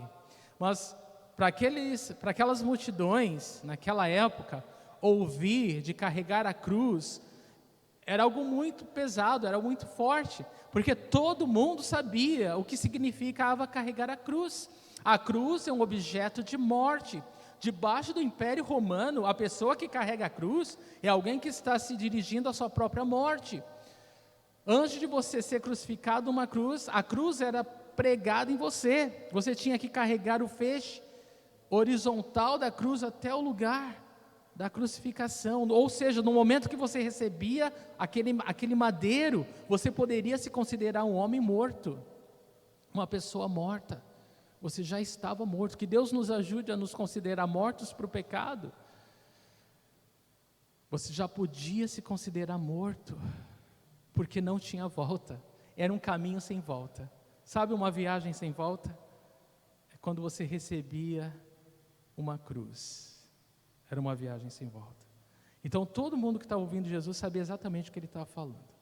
mas para aquelas multidões, naquela época, ouvir de carregar a cruz era algo muito pesado, era muito forte, porque todo mundo sabia o que significava carregar a cruz. A cruz é um objeto de morte. Debaixo do Império Romano, a pessoa que carrega a cruz é alguém que está se dirigindo à sua própria morte. Antes de você ser crucificado numa cruz, a cruz era pregada em você. Você tinha que carregar o feixe horizontal da cruz até o lugar da crucificação. Ou seja, no momento que você recebia aquele madeiro, você poderia se considerar um homem morto, uma pessoa morta. Você já estava morto. Que Deus nos ajude a nos considerar mortos para o pecado. Você já podia se considerar morto, porque não tinha volta. Era um caminho sem volta. Sabe uma viagem sem volta? É quando você recebia uma cruz. Era uma viagem sem volta. Então todo mundo que está ouvindo Jesus sabia exatamente o que ele estava falando.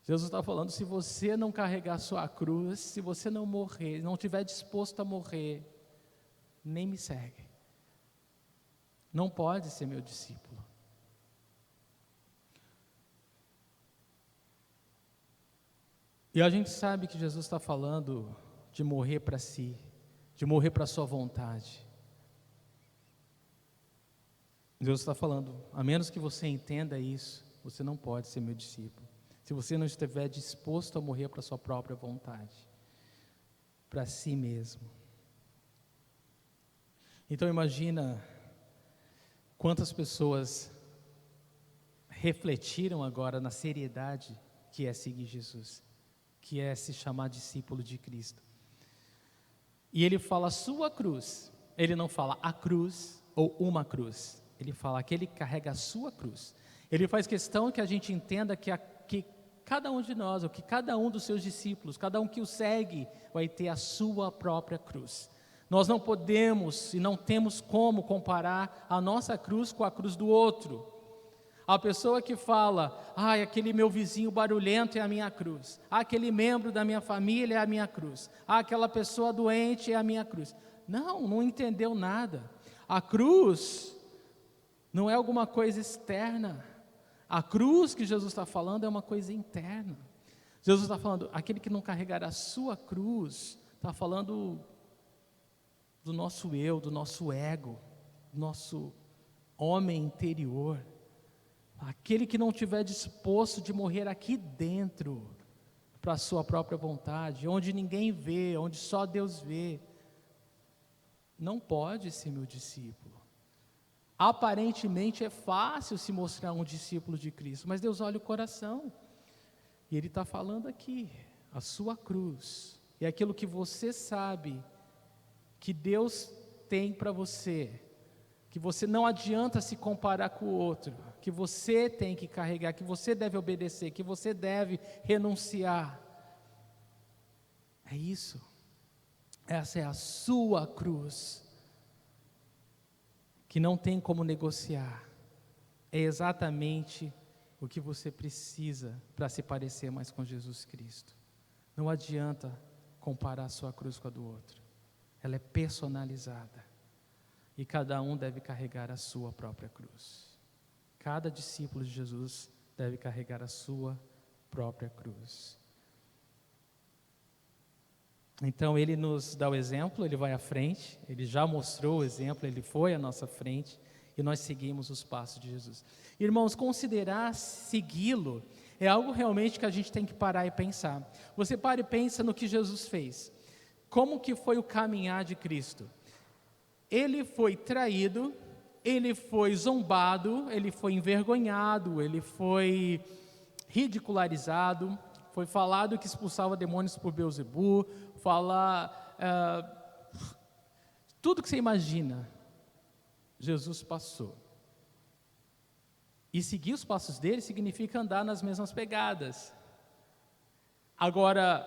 Jesus está falando: se você não carregar a sua cruz, se você não morrer, não estiver disposto a morrer, nem me segue. Não pode ser meu discípulo. E a gente sabe que Jesus está falando de morrer para si, de morrer para a sua vontade. Deus está falando: a menos que você entenda isso, você não pode ser meu discípulo. Se você não estiver disposto a morrer para a sua própria vontade, para si mesmo. Então imagina quantas pessoas refletiram agora na seriedade que é seguir Jesus, que é se chamar discípulo de Cristo. E ele fala sua cruz, ele não fala a cruz ou uma cruz, ele fala aquele que carrega a sua cruz. Ele faz questão que a gente entenda que cada um de nós, ou que cada um dos seus discípulos, cada um que o segue, vai ter a sua própria cruz. Nós não podemos e não temos como comparar a nossa cruz com a cruz do outro. A pessoa que fala: aquele meu vizinho barulhento é a minha cruz, aquele membro da minha família é a minha cruz, aquela pessoa doente é a minha cruz. Não entendeu nada. A cruz não é alguma coisa externa. A cruz que Jesus está falando é uma coisa interna. Jesus está falando: aquele que não carregar a sua cruz, está falando do nosso eu, do nosso ego, do nosso homem interior. Aquele que não estiver disposto de morrer aqui dentro, para a sua própria vontade, onde ninguém vê, onde só Deus vê, não pode ser meu discípulo. Aparentemente é fácil se mostrar um discípulo de Cristo, mas Deus olha o coração. E Ele está falando aqui: a sua cruz, é aquilo que você sabe que Deus tem para você, que você não adianta se comparar com o outro, que você tem que carregar, que você deve obedecer, que você deve renunciar. É isso. Essa é a sua cruz, que não tem como negociar. É exatamente o que você precisa para se parecer mais com Jesus Cristo. Não adianta comparar a sua cruz com a do outro. Ela é personalizada. E cada um deve carregar a sua própria cruz. Cada discípulo de Jesus deve carregar a sua própria cruz. Então ele nos dá o exemplo, ele vai à frente, ele já mostrou o exemplo, ele foi à nossa frente e nós seguimos os passos de Jesus. Irmãos, considerar segui-lo é algo realmente que a gente tem que parar e pensar. Você para e pensa no que Jesus fez. Como que foi o caminhar de Cristo? Ele foi traído, ele foi zombado, ele foi envergonhado, ele foi ridicularizado, foi falado que expulsava demônios por Beelzebu, tudo que você imagina, Jesus passou. E seguir os passos dele significa andar nas mesmas pegadas. Agora,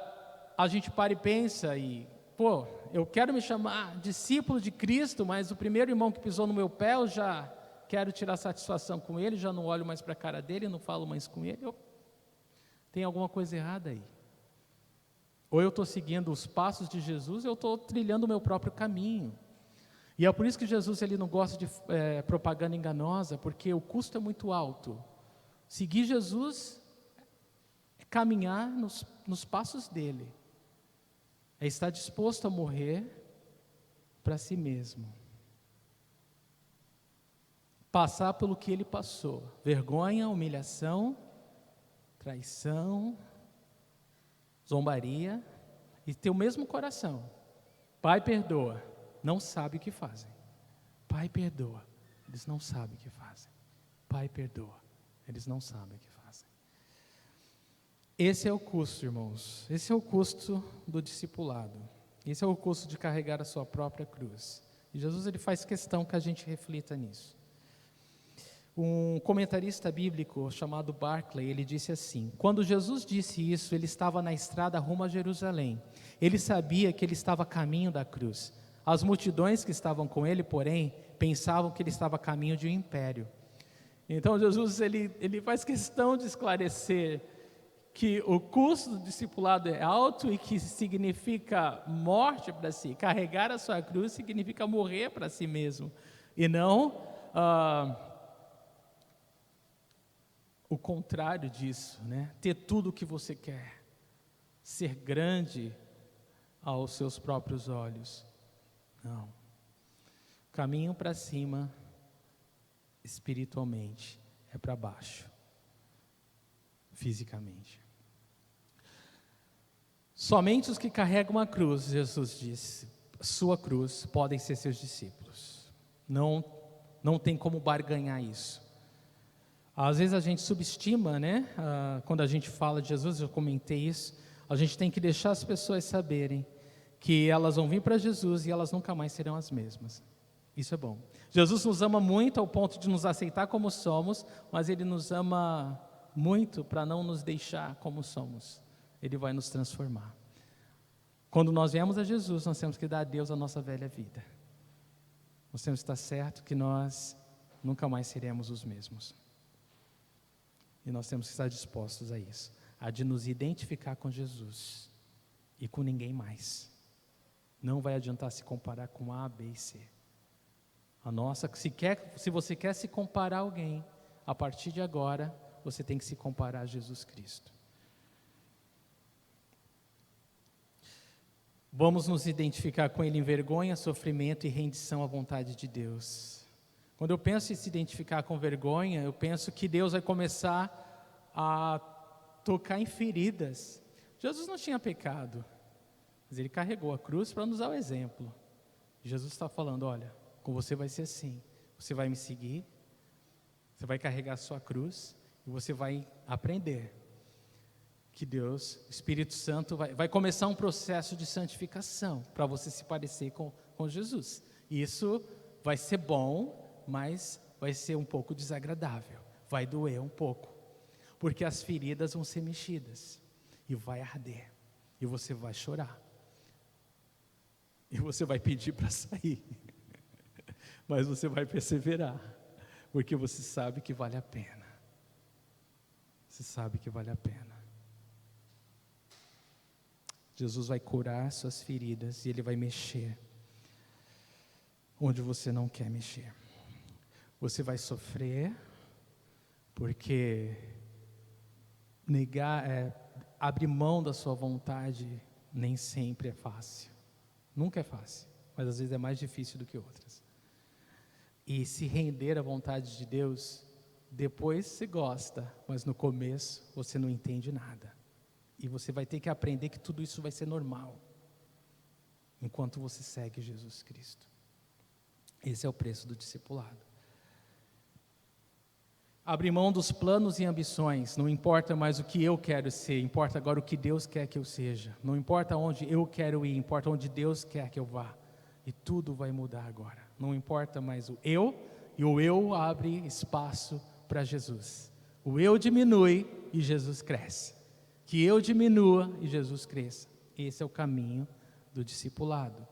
a gente para e pensa eu quero me chamar discípulo de Cristo, mas o primeiro irmão que pisou no meu pé, eu já quero tirar satisfação com ele, já não olho mais para a cara dele, não falo mais com ele. Tem alguma coisa errada aí. Ou eu estou seguindo os passos de Jesus, ou eu estou trilhando o meu próprio caminho. E é por isso que Jesus ele não gosta de propaganda enganosa, porque o custo é muito alto. Seguir Jesus é caminhar nos passos dele. É estar disposto a morrer para si mesmo. Passar pelo que ele passou. Vergonha, humilhação, traição, zombaria. E ter o mesmo coração. Pai, perdoa. Não sabe o que fazem. Pai, perdoa. Eles não sabem o que fazem. Pai, perdoa. Eles não sabem o que fazem. Esse é o custo, irmãos. Esse é o custo do discipulado. Esse é o custo de carregar a sua própria cruz. E Jesus ele faz questão que a gente reflita nisso. Um comentarista bíblico chamado Barclay, ele disse assim: quando Jesus disse isso, ele estava na estrada rumo a Jerusalém. Ele sabia que ele estava a caminho da cruz. As multidões que estavam com ele, porém, pensavam que ele estava a caminho de um império. Então Jesus ele faz questão de esclarecer que o custo do discipulado é alto e que significa morte para si. Carregar a sua cruz significa morrer para si mesmo. E não o contrário disso, né? Ter tudo o que você quer. Ser grande aos seus próprios olhos. Não. Caminho para cima, espiritualmente, é para baixo. Fisicamente. Somente os que carregam a cruz, Jesus disse, sua cruz, podem ser seus discípulos. Não tem como barganhar isso. Às vezes a gente subestima, né? Quando a gente fala de Jesus, eu comentei isso, a gente tem que deixar as pessoas saberem que elas vão vir para Jesus e elas nunca mais serão as mesmas. Isso é bom. Jesus nos ama muito ao ponto de nos aceitar como somos, mas Ele nos ama muito para não nos deixar como somos. Ele vai nos transformar. Quando nós viemos a Jesus, nós temos que dar a Deus a nossa velha vida. Nós temos que estar certo que nós nunca mais seremos os mesmos. E nós temos que estar dispostos a isso, a de nos identificar com Jesus e com ninguém mais. Não vai adiantar se comparar com A, B e C. Se você quer se comparar a alguém, a partir de agora, você tem que se comparar a Jesus Cristo. Vamos nos identificar com Ele em vergonha, sofrimento e rendição à vontade de Deus. Quando eu penso em se identificar com vergonha, eu penso que Deus vai começar a tocar em feridas. Jesus não tinha pecado, mas Ele carregou a cruz para nos dar o exemplo. Jesus está falando, olha, com você vai ser assim, você vai me seguir, você vai carregar a sua cruz e você vai aprender que Deus, o Espírito Santo, vai começar um processo de santificação para você se parecer com Jesus. E isso vai ser bom, mas vai ser um pouco desagradável, vai doer um pouco, porque as feridas vão ser mexidas e vai arder, e você vai chorar, e você vai pedir para sair, mas você vai perseverar, porque você sabe que vale a pena. Você sabe que vale a pena. Jesus vai curar suas feridas e Ele vai mexer onde você não quer mexer. Você vai sofrer, porque abrir mão da sua vontade nem sempre é fácil. Nunca é fácil, mas às vezes é mais difícil do que outras. E se render à vontade de Deus, depois você gosta, mas no começo você não entende nada. E você vai ter que aprender que tudo isso vai ser normal, enquanto você segue Jesus Cristo. Esse é o preço do discipulado. Abrir mão dos planos e ambições, não importa mais o que eu quero ser, importa agora o que Deus quer que eu seja. Não importa onde eu quero ir, importa onde Deus quer que eu vá. E tudo vai mudar agora. Não importa mais o eu, e o eu abre espaço para Jesus. O eu diminui e Jesus cresce. que eu diminua e Jesus cresça. Esse é o caminho do discipulado.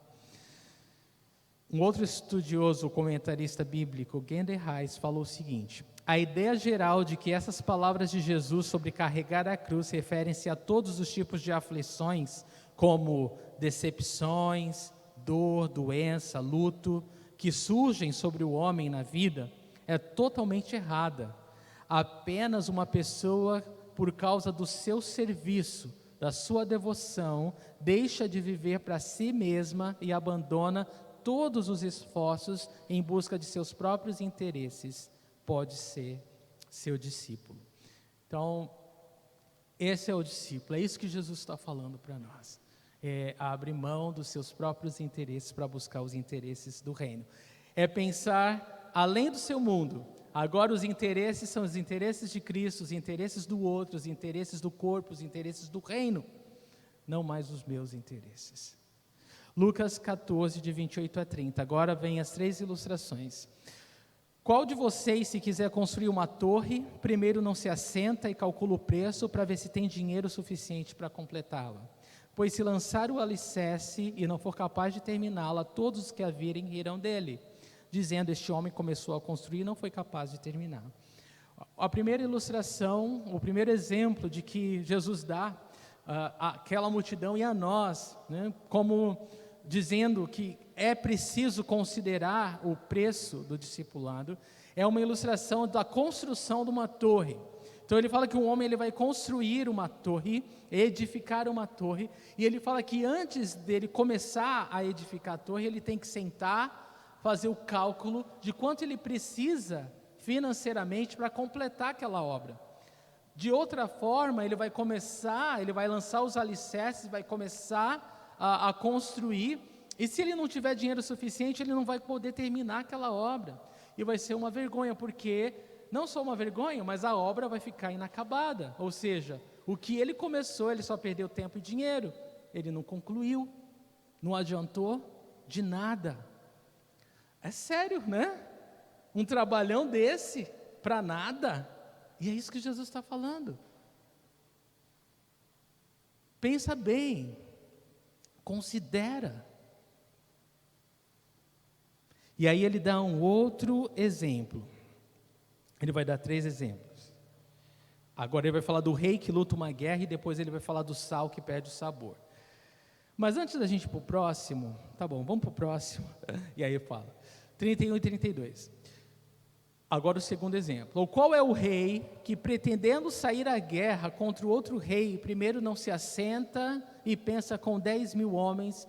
Um outro estudioso, comentarista bíblico, Gender Reis, falou o seguinte: a ideia geral de que essas palavras de Jesus sobre carregar a cruz referem-se a todos os tipos de aflições, como decepções, dor, doença, luto, que surgem sobre o homem na vida, é totalmente errada. Apenas uma pessoa, por causa do seu serviço, da sua devoção, deixa de viver para si mesma e abandona todos os esforços em busca de seus próprios interesses, pode ser seu discípulo. Então, esse é o discípulo, é isso que Jesus está falando para nós. Abre mão dos seus próprios interesses para buscar os interesses do reino. É pensar além do seu mundo. Agora os interesses são os interesses de Cristo, os interesses do outro, os interesses do corpo, os interesses do reino, não mais os meus interesses. Lucas 14, de 28 a 30. Agora vem as 3 ilustrações. Qual de vocês, se quiser construir uma torre, primeiro não se assenta e calcula o preço para ver se tem dinheiro suficiente para completá-la? Pois se lançar o alicerce e não for capaz de terminá-la, todos os que a virem rirão dele, dizendo: este homem começou a construir e não foi capaz de terminar. A primeira ilustração, o primeiro exemplo de que Jesus dá àquela multidão e a nós, né, como dizendo que é preciso considerar o preço do discipulado, é uma ilustração da construção de uma torre. Então ele fala que um homem ele vai construir uma torre, edificar uma torre, e ele fala que antes dele começar a edificar a torre, ele tem que sentar, fazer o cálculo de quanto ele precisa financeiramente para completar aquela obra. De outra forma, ele vai lançar os alicerces, vai começar a construir, e se ele não tiver dinheiro suficiente, ele não vai poder terminar aquela obra, e vai ser uma vergonha, porque não só uma vergonha, mas a obra vai ficar inacabada, ou seja, o que ele começou, ele só perdeu tempo e dinheiro, ele não concluiu, não adiantou de nada. É sério, né? Um trabalhão desse, para nada, e é isso que Jesus está falando. Pensa bem, considera. E aí ele dá um outro exemplo. Ele vai dar 3 exemplos. Agora ele vai falar do rei que luta uma guerra e depois ele vai falar do sal que perde o sabor. Mas antes da gente ir para o próximo, tá bom, vamos para o próximo. E aí fala, 31 e 32. Agora o segundo exemplo. Ou qual é o rei que, pretendendo sair à guerra contra o outro rei, primeiro não se assenta e pensa com 10.000 homens,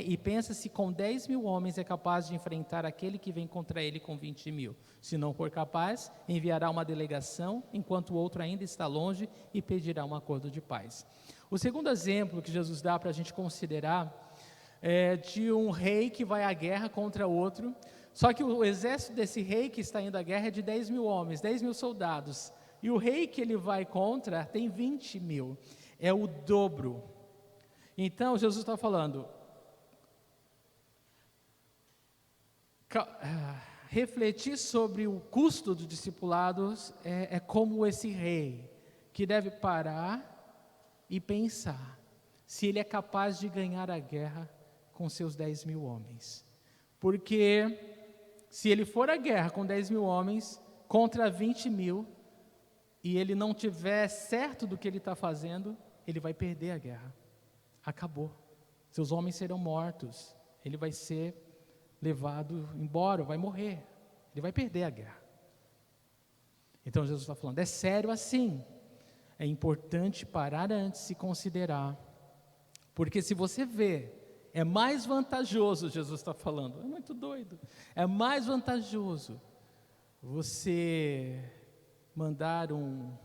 e pensa se com 10.000 homens é capaz de enfrentar aquele que vem contra ele com 20.000. Se não for capaz, enviará uma delegação, enquanto o outro ainda está longe, e pedirá um acordo de paz. O segundo exemplo que Jesus dá para a gente considerar é de um rei que vai à guerra contra outro. Só que o exército desse rei que está indo à guerra é de 10.000 homens, 10.000 soldados. E o rei que ele vai contra tem 20.000. É o dobro. Então, Jesus está falando, refletir sobre o custo do discipulado é como esse rei, que deve parar e pensar se ele é capaz de ganhar a guerra com seus 10.000 homens. Porque se ele for à guerra com 10.000 homens contra 20.000 e ele não tiver certo do que ele está fazendo, ele vai perder a guerra. Acabou. Seus homens serão mortos. Ele vai ser levado embora, vai morrer. Ele vai perder a guerra. Então Jesus está falando, é sério assim. É importante parar antes e considerar. Porque se você vê, é mais vantajoso, Jesus está falando, é muito doido, é mais vantajoso você mandar um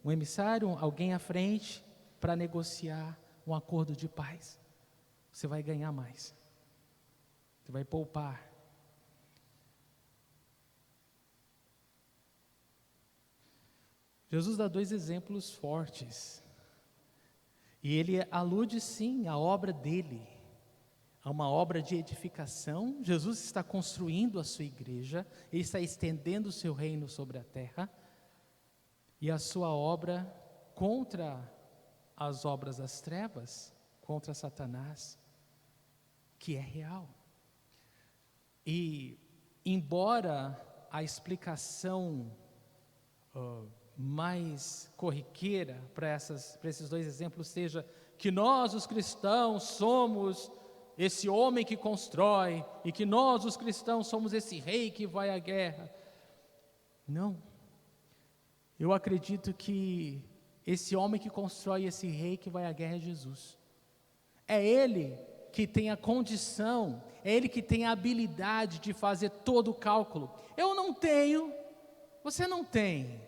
emissário, alguém à frente, para negociar um acordo de paz. Você vai ganhar mais, você vai poupar. Jesus dá 2 exemplos fortes. E ele alude sim à obra dele, a uma obra de edificação. Jesus está construindo a sua igreja, ele está estendendo o seu reino sobre a terra, e a sua obra contra as obras das trevas, contra Satanás, que é real. E, embora a explicação mais corriqueira para esses dois exemplos seja que nós, os cristãos, somos esse homem que constrói, e que nós, os cristãos, somos esse rei que vai à guerra. Não. Eu acredito que esse homem que constrói, esse rei que vai à guerra é Jesus. É Ele que tem a condição, é Ele que tem a habilidade de fazer todo o cálculo. Eu não tenho, você não tem.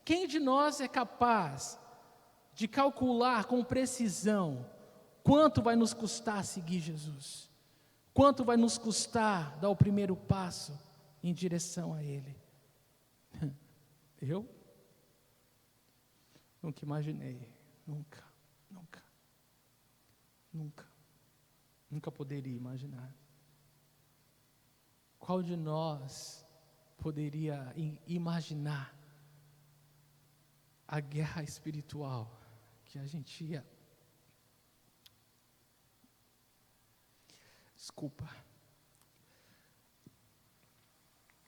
Quem de nós é capaz de calcular com precisão quanto vai nos custar seguir Jesus? Quanto vai nos custar dar o primeiro passo em direção a Ele? Eu nunca imaginei, nunca poderia imaginar. Qual de nós poderia imaginar a guerra espiritual que a gente ia... Desculpa.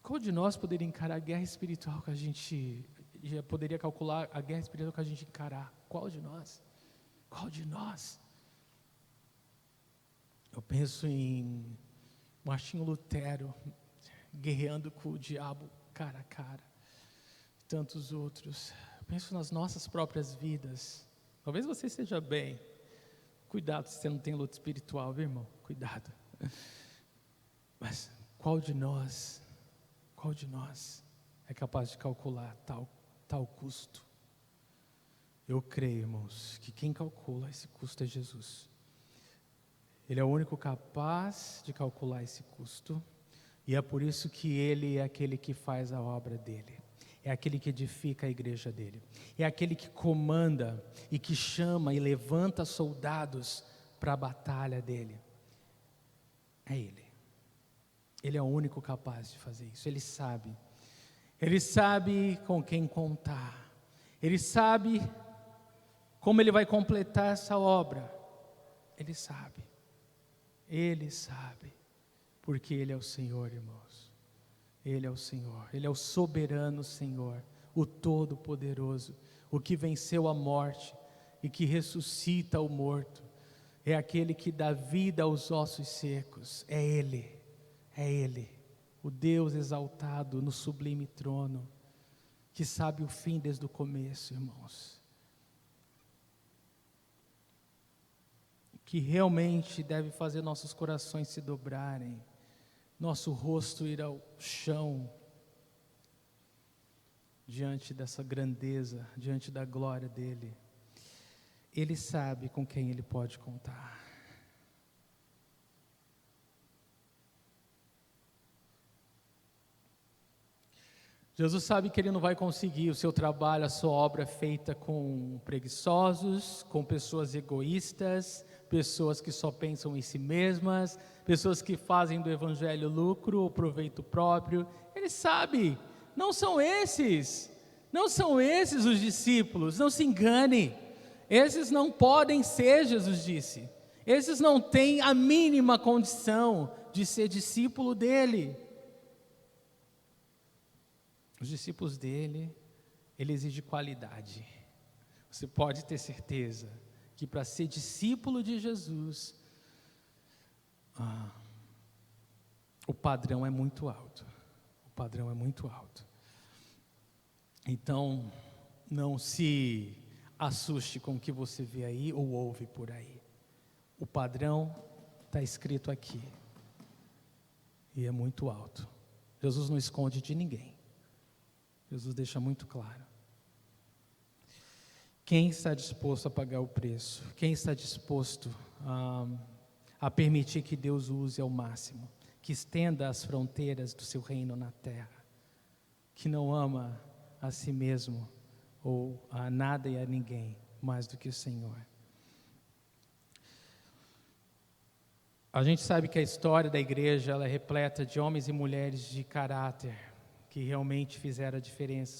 Qual de nós poderia encarar a guerra espiritual que a gente... já poderia calcular a guerra espiritual que a gente encarar? Qual de nós? Qual de nós? Eu penso em Martinho Lutero guerreando com o diabo cara a cara, tantos outros. Eu penso nas nossas próprias vidas. Talvez você esteja bem. Cuidado se você não tem luta espiritual, viu, irmão? Cuidado. Mas qual de nós é capaz de calcular tal custo? Eu creio, irmãos, que quem calcula esse custo é Jesus. Ele é o único capaz de calcular esse custo, e é por isso que Ele é aquele que faz a obra dEle, é aquele que edifica a igreja dEle, é aquele que comanda e que chama e levanta soldados para a batalha dEle. É Ele é o único capaz de fazer isso. Ele sabe com quem contar, Ele sabe como Ele vai completar essa obra, Ele sabe, porque Ele é o Senhor, irmãos. Ele é o Senhor, Ele é o soberano Senhor, o Todo-Poderoso, o que venceu a morte e que ressuscita o morto. É aquele que dá vida aos ossos secos. É Ele, o Deus exaltado no sublime trono, que sabe o fim desde o começo, irmãos. Que realmente deve fazer nossos corações se dobrarem, nosso rosto ir ao chão, diante dessa grandeza, diante da glória dEle. Ele sabe com quem Ele pode contar. Jesus sabe que Ele não vai conseguir o seu trabalho, a sua obra feita com preguiçosos, com pessoas egoístas, pessoas que só pensam em si mesmas, pessoas que fazem do evangelho lucro ou proveito próprio. Ele sabe, não são esses os discípulos, não se engane, esses não podem ser, Jesus disse, esses não têm a mínima condição de ser discípulo dele. Os discípulos dele, ele exige qualidade. Você pode ter certeza que para ser discípulo de Jesus, o padrão é muito alto. Então, não se assuste com o que você vê aí ou ouve por aí. O padrão está escrito aqui. E é muito alto. Jesus não esconde de ninguém. Jesus deixa muito claro. Quem está disposto a pagar o preço? Quem está disposto a permitir que Deus o use ao máximo? Que estenda as fronteiras do seu reino na terra? Que não ama a si mesmo ou a nada e a ninguém mais do que o Senhor? A gente sabe que a história da igreja ela é repleta de homens e mulheres de caráter que realmente fizeram a diferença,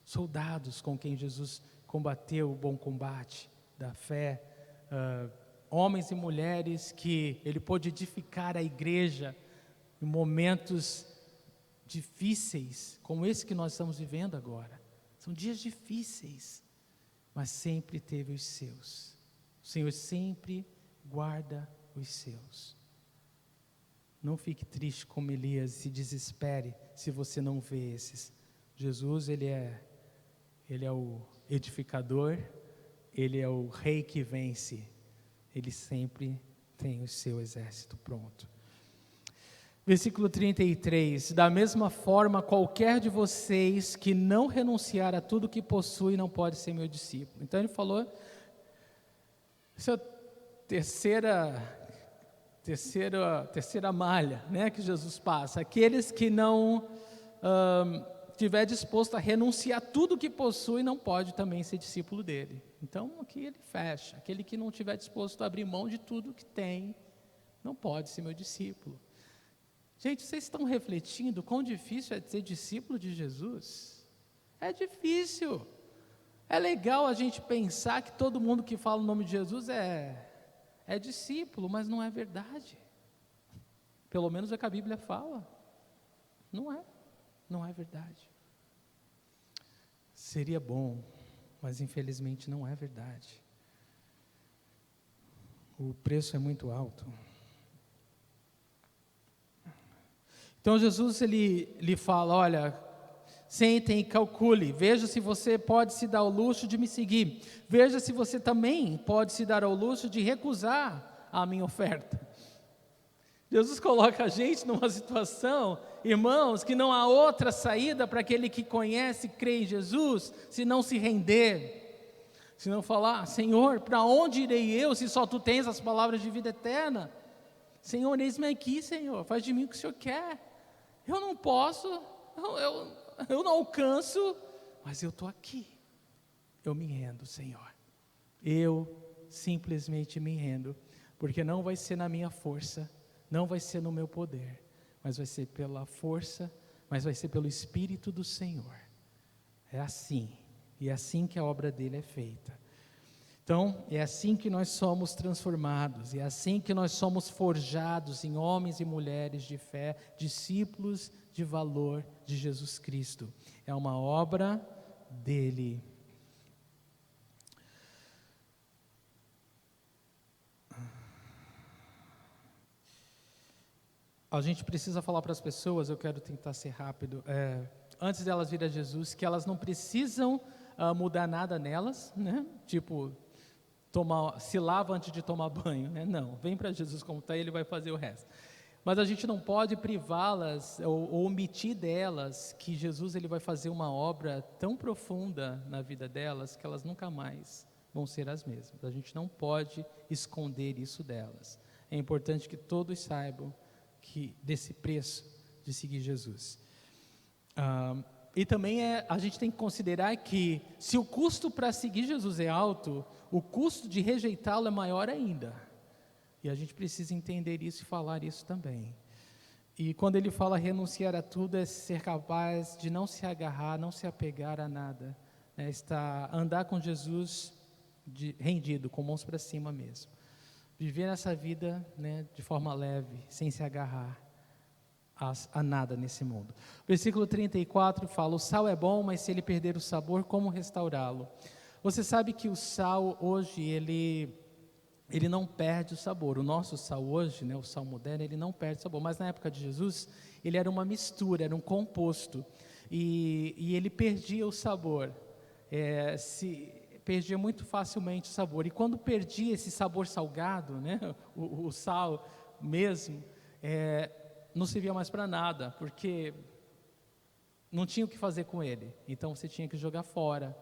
soldados com quem Jesus combateu o bom combate da fé, homens e mulheres que ele pôde edificar a igreja em momentos difíceis, como esse que nós estamos vivendo agora. São dias difíceis, mas sempre teve os seus. O Senhor sempre guarda os seus. Não fique triste como Elias, se desespere se você não vê esses. Jesus, ele é o edificador, ele é o rei que vence. Ele sempre tem o seu exército pronto. Versículo 33, da mesma forma, qualquer de vocês que não renunciar a tudo que possui não pode ser meu discípulo. Então ele falou, essa é a terceira malha, né, que Jesus passa. Aqueles que não estiver disposto a renunciar a tudo que possui não pode também ser discípulo dele. Então aqui ele fecha, aquele que não estiver disposto a abrir mão de tudo que tem, não pode ser meu discípulo. Gente, vocês estão refletindo quão difícil é ser discípulo de Jesus? É difícil. É legal a gente pensar que todo mundo que fala o nome de Jesus é discípulo, mas não é verdade. Pelo menos é o que a Bíblia fala. Não é verdade. Seria bom, mas infelizmente não é verdade. O preço é muito alto. Então Jesus lhe fala, olha, sentem e calcule, veja se você pode se dar ao luxo de me seguir, veja se você também pode se dar ao luxo de recusar a minha oferta. Jesus coloca a gente numa situação, irmãos, que não há outra saída para aquele que conhece e crê em Jesus, se não se render, se não falar, Senhor, para onde irei eu, se só Tu tens as palavras de vida eterna? Senhor, eis-me aqui, Senhor, faz de mim o que o Senhor quer. Eu não posso, eu não alcanço, mas eu estou aqui. Eu me rendo, Senhor. Eu simplesmente me rendo, porque não vai ser na minha força, não vai ser no meu poder, mas vai ser pela força, mas vai ser pelo Espírito do Senhor. É assim, e é assim que a obra dele é feita. Então, é assim que nós somos transformados, é assim que nós somos forjados em homens e mulheres de fé, discípulos de valor de Jesus Cristo. É uma obra dele. A gente precisa falar para as pessoas, eu quero tentar ser rápido, antes delas virem a Jesus, que elas não precisam mudar nada nelas, né? Tipo, se lava antes de tomar banho, né? Não, vem para Jesus como está, Ele vai fazer o resto. Mas a gente não pode privá-las ou omitir delas que Jesus ele vai fazer uma obra tão profunda na vida delas que elas nunca mais vão ser as mesmas. A gente não pode esconder isso delas. É importante que todos saibam desse preço de seguir Jesus. E também a gente tem que considerar que se o custo para seguir Jesus é alto, o custo de rejeitá-lo é maior ainda. E a gente precisa entender isso e falar isso também. E quando ele fala renunciar a tudo, é ser capaz de não se agarrar, não se apegar a nada, né? Andar com Jesus rendido, com mãos para cima mesmo. Viver essa vida, né, de forma leve, sem se agarrar a nada nesse mundo. Versículo 34 fala, o sal é bom, mas se ele perder o sabor, como restaurá-lo? Você sabe que o sal hoje, ele não perde o sabor. O nosso sal hoje, né, o sal moderno, ele não perde o sabor. Mas na época de Jesus, ele era uma mistura, era um composto. E ele perdia o sabor. Perdia muito facilmente o sabor. E quando perdia esse sabor salgado, né, o sal mesmo, não servia mais para nada, porque não tinha o que fazer com ele. Então você tinha que jogar fora.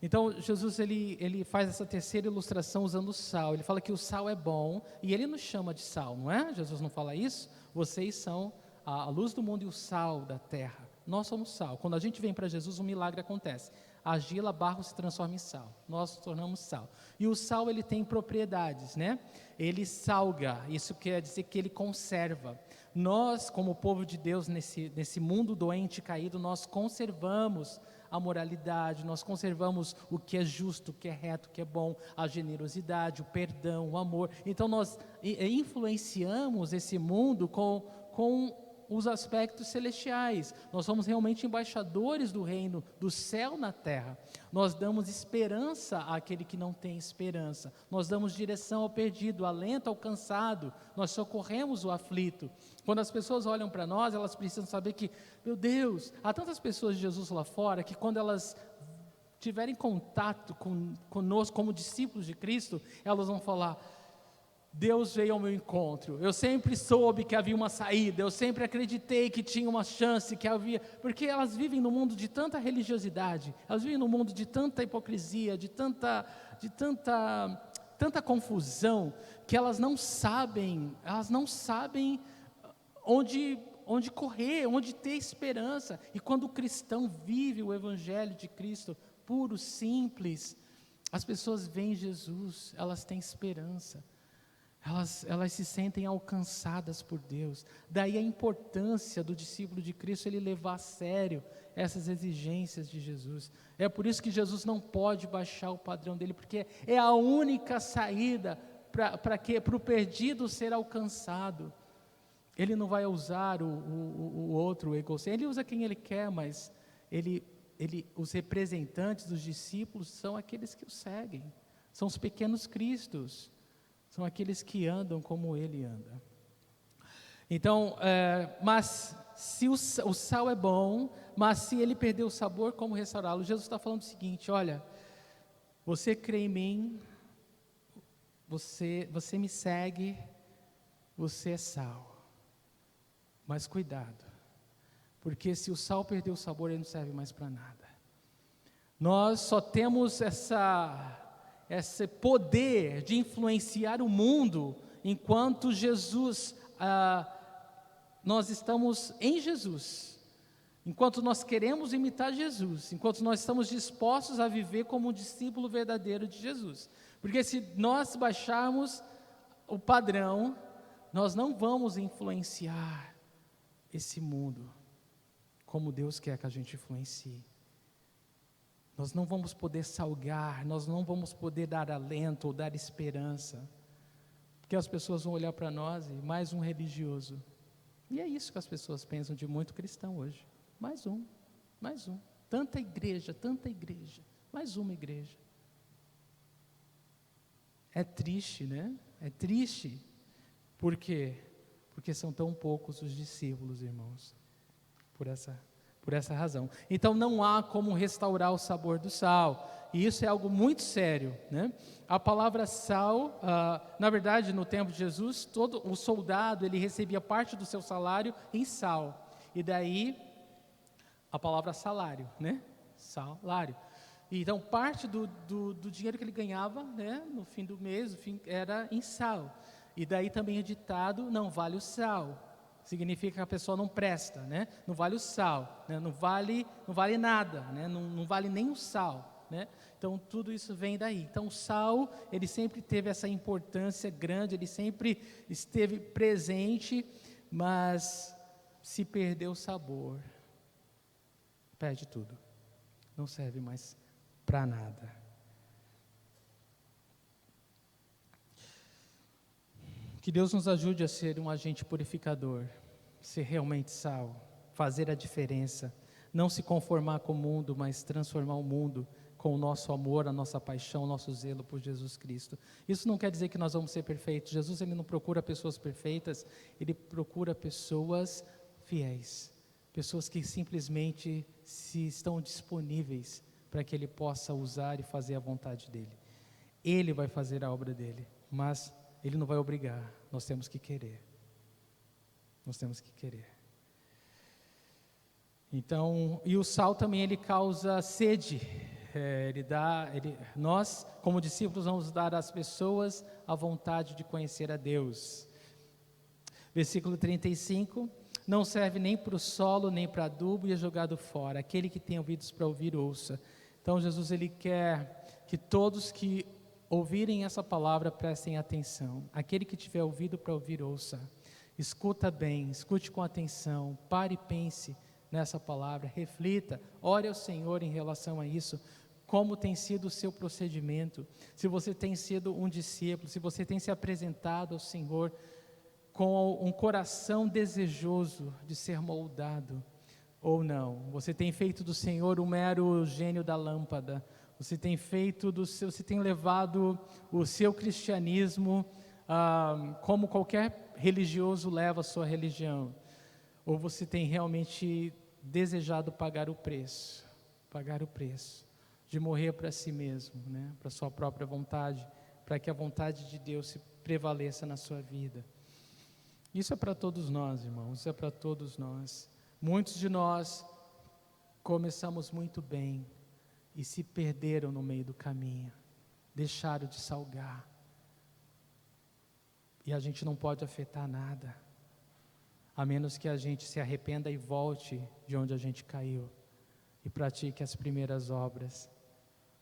Então Jesus ele faz essa terceira ilustração usando o sal. Ele fala que o sal é bom e ele nos chama de sal, não é? Jesus não fala isso? Vocês são a luz do mundo e o sal da terra. Nós somos sal. Quando a gente vem para Jesus, um milagre acontece. A argila, barro se transforma em sal. Nós nos tornamos sal. E o sal ele tem propriedades, né? Ele salga. Isso quer dizer que ele conserva. Nós, como povo de Deus, nesse mundo doente e caído, nós conservamos a moralidade, nós conservamos o que é justo, o que é reto, o que é bom, a generosidade, o perdão, o amor. Então nós influenciamos esse mundo com os aspectos celestiais. Nós somos realmente embaixadores do reino do céu na terra. Nós damos esperança àquele que não tem esperança. Nós damos direção ao perdido, alento ao cansado. Nós socorremos o aflito. Quando as pessoas olham para nós, elas precisam saber que, meu Deus, há tantas pessoas de Jesus lá fora que quando elas tiverem contato conosco como discípulos de Cristo, elas vão falar: Deus veio ao meu encontro, eu sempre soube que havia uma saída, eu sempre acreditei que tinha uma chance, que havia, porque elas vivem num mundo de tanta religiosidade, elas vivem num mundo de tanta hipocrisia, de tanta confusão, que elas não sabem onde correr, onde ter esperança. E quando o cristão vive o evangelho de Cristo, puro, simples, as pessoas veem Jesus, elas têm esperança. Elas se sentem alcançadas por Deus. Daí a importância do discípulo de Cristo, ele levar a sério essas exigências de Jesus. É por isso que Jesus não pode baixar o padrão dele, porque é a única saída para o perdido ser alcançado. Ele não vai usar o outro egocêntrico, ele usa quem ele quer, mas os representantes dos discípulos são aqueles que o seguem, são os pequenos cristos. São aqueles que andam como ele anda. Então, mas se o sal é bom, mas se ele perder o sabor, como restaurá-lo? Jesus está falando o seguinte: olha, você crê em mim, você me segue, você é sal. Mas cuidado, porque se o sal perder o sabor, ele não serve mais para nada. Nós só temos esse poder de influenciar o mundo enquanto nós estamos em Jesus, enquanto nós queremos imitar Jesus, enquanto nós estamos dispostos a viver como um discípulo verdadeiro de Jesus. Porque se nós baixarmos o padrão, nós não vamos influenciar esse mundo como Deus quer que a gente influencie. Nós não vamos poder salgar, nós não vamos poder dar alento ou dar esperança, porque as pessoas vão olhar para nós e mais um religioso. E é isso que as pessoas pensam de muito cristão hoje. Mais um. Tanta igreja, mais uma igreja. É triste, né? É triste. Por quê? Porque são tão poucos os discípulos, irmãos, por essa razão. Então não há como restaurar o sabor do sal, e isso é algo muito sério, né? A palavra sal, na verdade, no tempo de Jesus, todo o soldado, ele recebia parte do seu salário em sal, e daí a palavra salário, né? Salário. Então parte do dinheiro que ele ganhava, né, no fim do mês, era em sal, e daí também é ditado: não vale o sal. Significa que a pessoa não presta, né? Não vale o sal, né? não vale nada, né? Não vale nem o sal, né? Então tudo isso vem daí. Então o sal, ele sempre teve essa importância grande, ele sempre esteve presente, mas se perder o sabor, perde tudo, não serve mais para nada. Que Deus nos ajude a ser um agente purificador, ser realmente sal, fazer a diferença, não se conformar com o mundo, mas transformar o mundo com o nosso amor, a nossa paixão, o nosso zelo por Jesus Cristo. Isso não quer dizer que nós vamos ser perfeitos. Jesus, ele não procura pessoas perfeitas, ele procura pessoas fiéis, pessoas que simplesmente estão disponíveis para que ele possa usar e fazer a vontade dele. Ele vai fazer a obra dele, mas ele não vai obrigar, nós temos que querer. Nós temos que querer. Então, e o sal também, ele causa sede. Nós, como discípulos, vamos dar às pessoas a vontade de conhecer a Deus. Versículo 35, não serve nem para o solo, nem para adubo, e é jogado fora. Aquele que tem ouvidos para ouvir, ouça. Então, Jesus, ele quer que todos que ouvirem essa palavra prestem atenção. Aquele que tiver ouvido para ouvir, ouça. Escuta bem, escute com atenção, pare e pense nessa palavra, reflita, ore ao Senhor em relação a isso, como tem sido o seu procedimento, se você tem sido um discípulo, se você tem se apresentado ao Senhor com um coração desejoso de ser moldado, ou não, você tem feito do Senhor um mero gênio da lâmpada, você tem levado o seu cristianismo como qualquer religioso leva a sua religião, ou você tem realmente desejado pagar o preço de morrer para si mesmo, né? Para a sua própria vontade, para que a vontade de Deus se prevaleça na sua vida. Isso é para todos nós, irmãos, isso é para todos nós. Muitos de nós começamos muito bem e se perderam no meio do caminho, deixaram de salgar. E a gente não pode afetar nada, a menos que a gente se arrependa e volte de onde a gente caiu, e pratique as primeiras obras,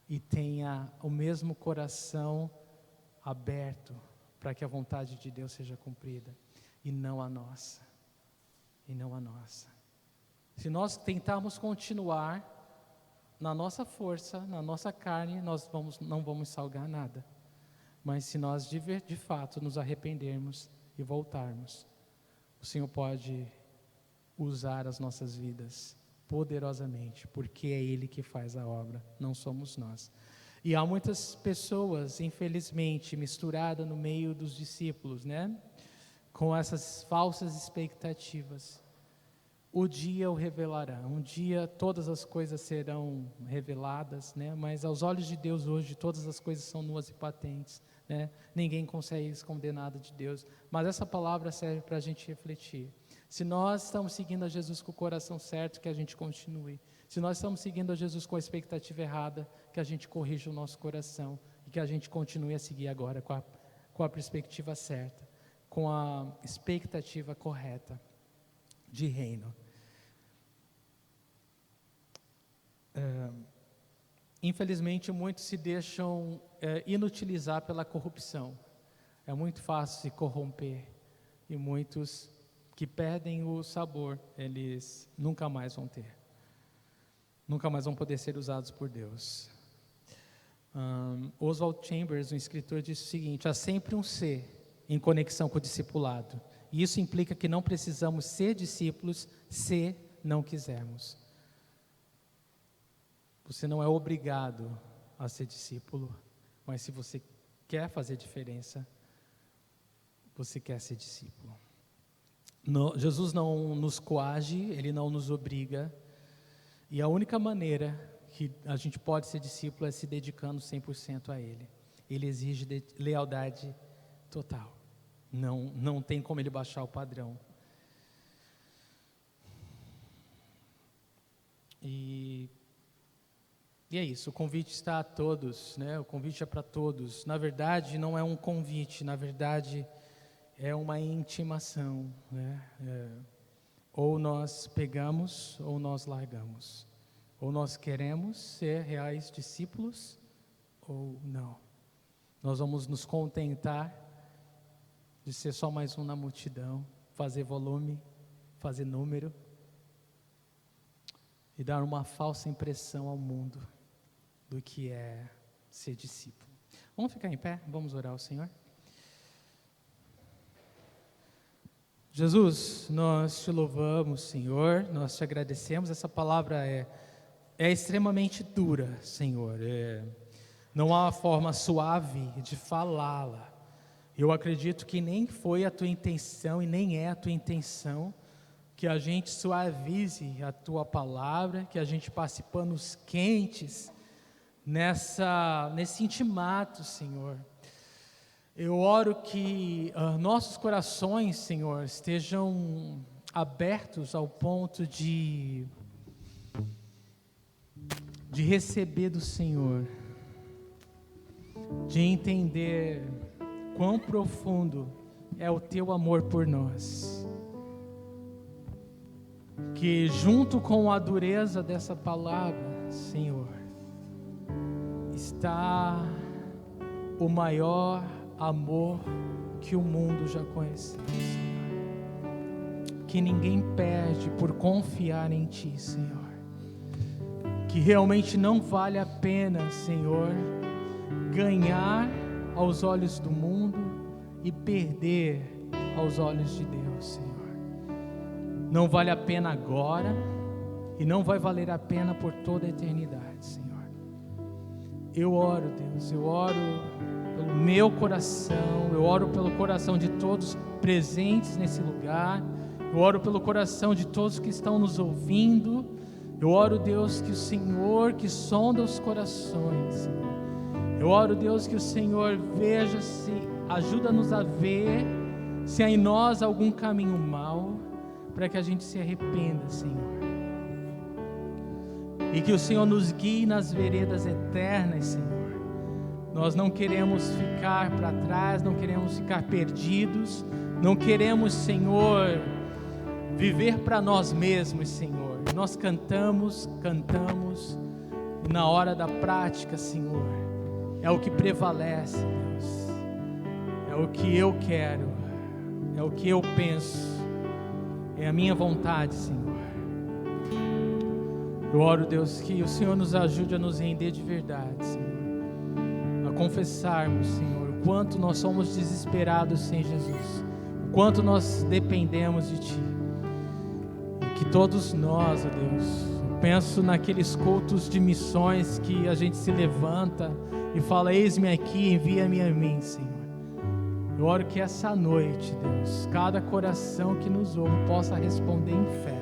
e tenha o mesmo coração aberto, para que a vontade de Deus seja cumprida, e não a nossa, Se nós tentarmos continuar na nossa força, na nossa carne, nós não vamos salgar nada. Mas se nós de fato nos arrependermos e voltarmos, o Senhor pode usar as nossas vidas poderosamente, porque é Ele que faz a obra, não somos nós. E há muitas pessoas, infelizmente, misturadas no meio dos discípulos, né? Com essas falsas expectativas. O dia o revelará, um dia todas as coisas serão reveladas, né? Mas aos olhos de Deus hoje todas as coisas são nuas e patentes, né? Ninguém consegue esconder nada de Deus, mas essa palavra serve para a gente refletir. Se nós estamos seguindo a Jesus com o coração certo, que a gente continue. Se nós estamos seguindo a Jesus com a expectativa errada, que a gente corrija o nosso coração e que a gente continue a seguir agora com a perspectiva certa, com a expectativa correta de reino. Infelizmente muitos se deixam inutilizar pela corrupção. É muito fácil se corromper, e muitos que perdem o sabor, eles nunca mais vão ter, nunca mais vão poder ser usados por Deus. Oswald Chambers, um escritor, disse o seguinte: há sempre um ser em conexão com o discipulado, e isso implica que não precisamos ser discípulos se não quisermos. Você não é obrigado a ser discípulo, mas se você quer fazer diferença, você quer ser discípulo. Jesus não nos coage, Ele não nos obriga, e a única maneira que a gente pode ser discípulo é se dedicando 100% a Ele. Ele exige lealdade total, não tem como Ele baixar o padrão. E é isso, o convite está a todos, né? O convite é para todos. Na verdade, não é um convite, na verdade, é uma intimação, né? Ou nós pegamos, ou nós largamos. Ou nós queremos ser reais discípulos, ou não. Nós vamos nos contentar de ser só mais um na multidão, fazer volume, fazer número, e dar uma falsa impressão ao mundo do que é ser discípulo. Vamos ficar em pé? Vamos orar ao Senhor? Jesus, nós te louvamos, Senhor, nós te agradecemos. Essa palavra é extremamente dura, Senhor. Não há uma forma suave de falá-la. Eu acredito que nem foi a tua intenção e nem é a tua intenção que a gente suavize a tua palavra, que a gente passe panos quentes nesse intimato, Senhor. Eu oro que nossos corações, Senhor, estejam abertos ao ponto de receber do Senhor, de entender quão profundo é o teu amor por nós, que junto com a dureza dessa palavra, Senhor, está o maior amor que o mundo já conheceu, Senhor. que ninguém perde por confiar em Ti, Senhor. Que realmente não vale a pena, Senhor, ganhar aos olhos do mundo e perder aos olhos de Deus, Senhor. Não vale a pena agora e não vai valer a pena por toda a eternidade, Senhor. Eu oro, Deus, eu oro pelo meu coração, eu oro pelo coração de todos presentes nesse lugar, eu oro pelo coração de todos que estão nos ouvindo. Eu oro, Deus, que o Senhor que sonda os corações, Senhor. Eu oro, Deus, que o Senhor veja se ajuda-nos a ver se há em nós algum caminho mau, para que a gente se arrependa, Senhor. E que o Senhor nos guie nas veredas eternas, Senhor. Nós não queremos ficar para trás, não queremos ficar perdidos, não queremos, Senhor, viver para nós mesmos, Senhor. Nós cantamos, e na hora da prática, Senhor, é o que prevalece, Deus. É o que eu quero, é o que eu penso, é a minha vontade, Senhor. Eu oro, Deus, que o Senhor nos ajude a nos render de verdade, Senhor. A confessarmos, Senhor, o quanto nós somos desesperados sem Jesus, o quanto nós dependemos de Ti. E que todos nós, ó Deus, eu penso naqueles cultos de missões que a gente se levanta e fala: eis-me aqui, envia-me a mim, Senhor. Eu oro que essa noite, Deus, cada coração que nos ouve possa responder em fé: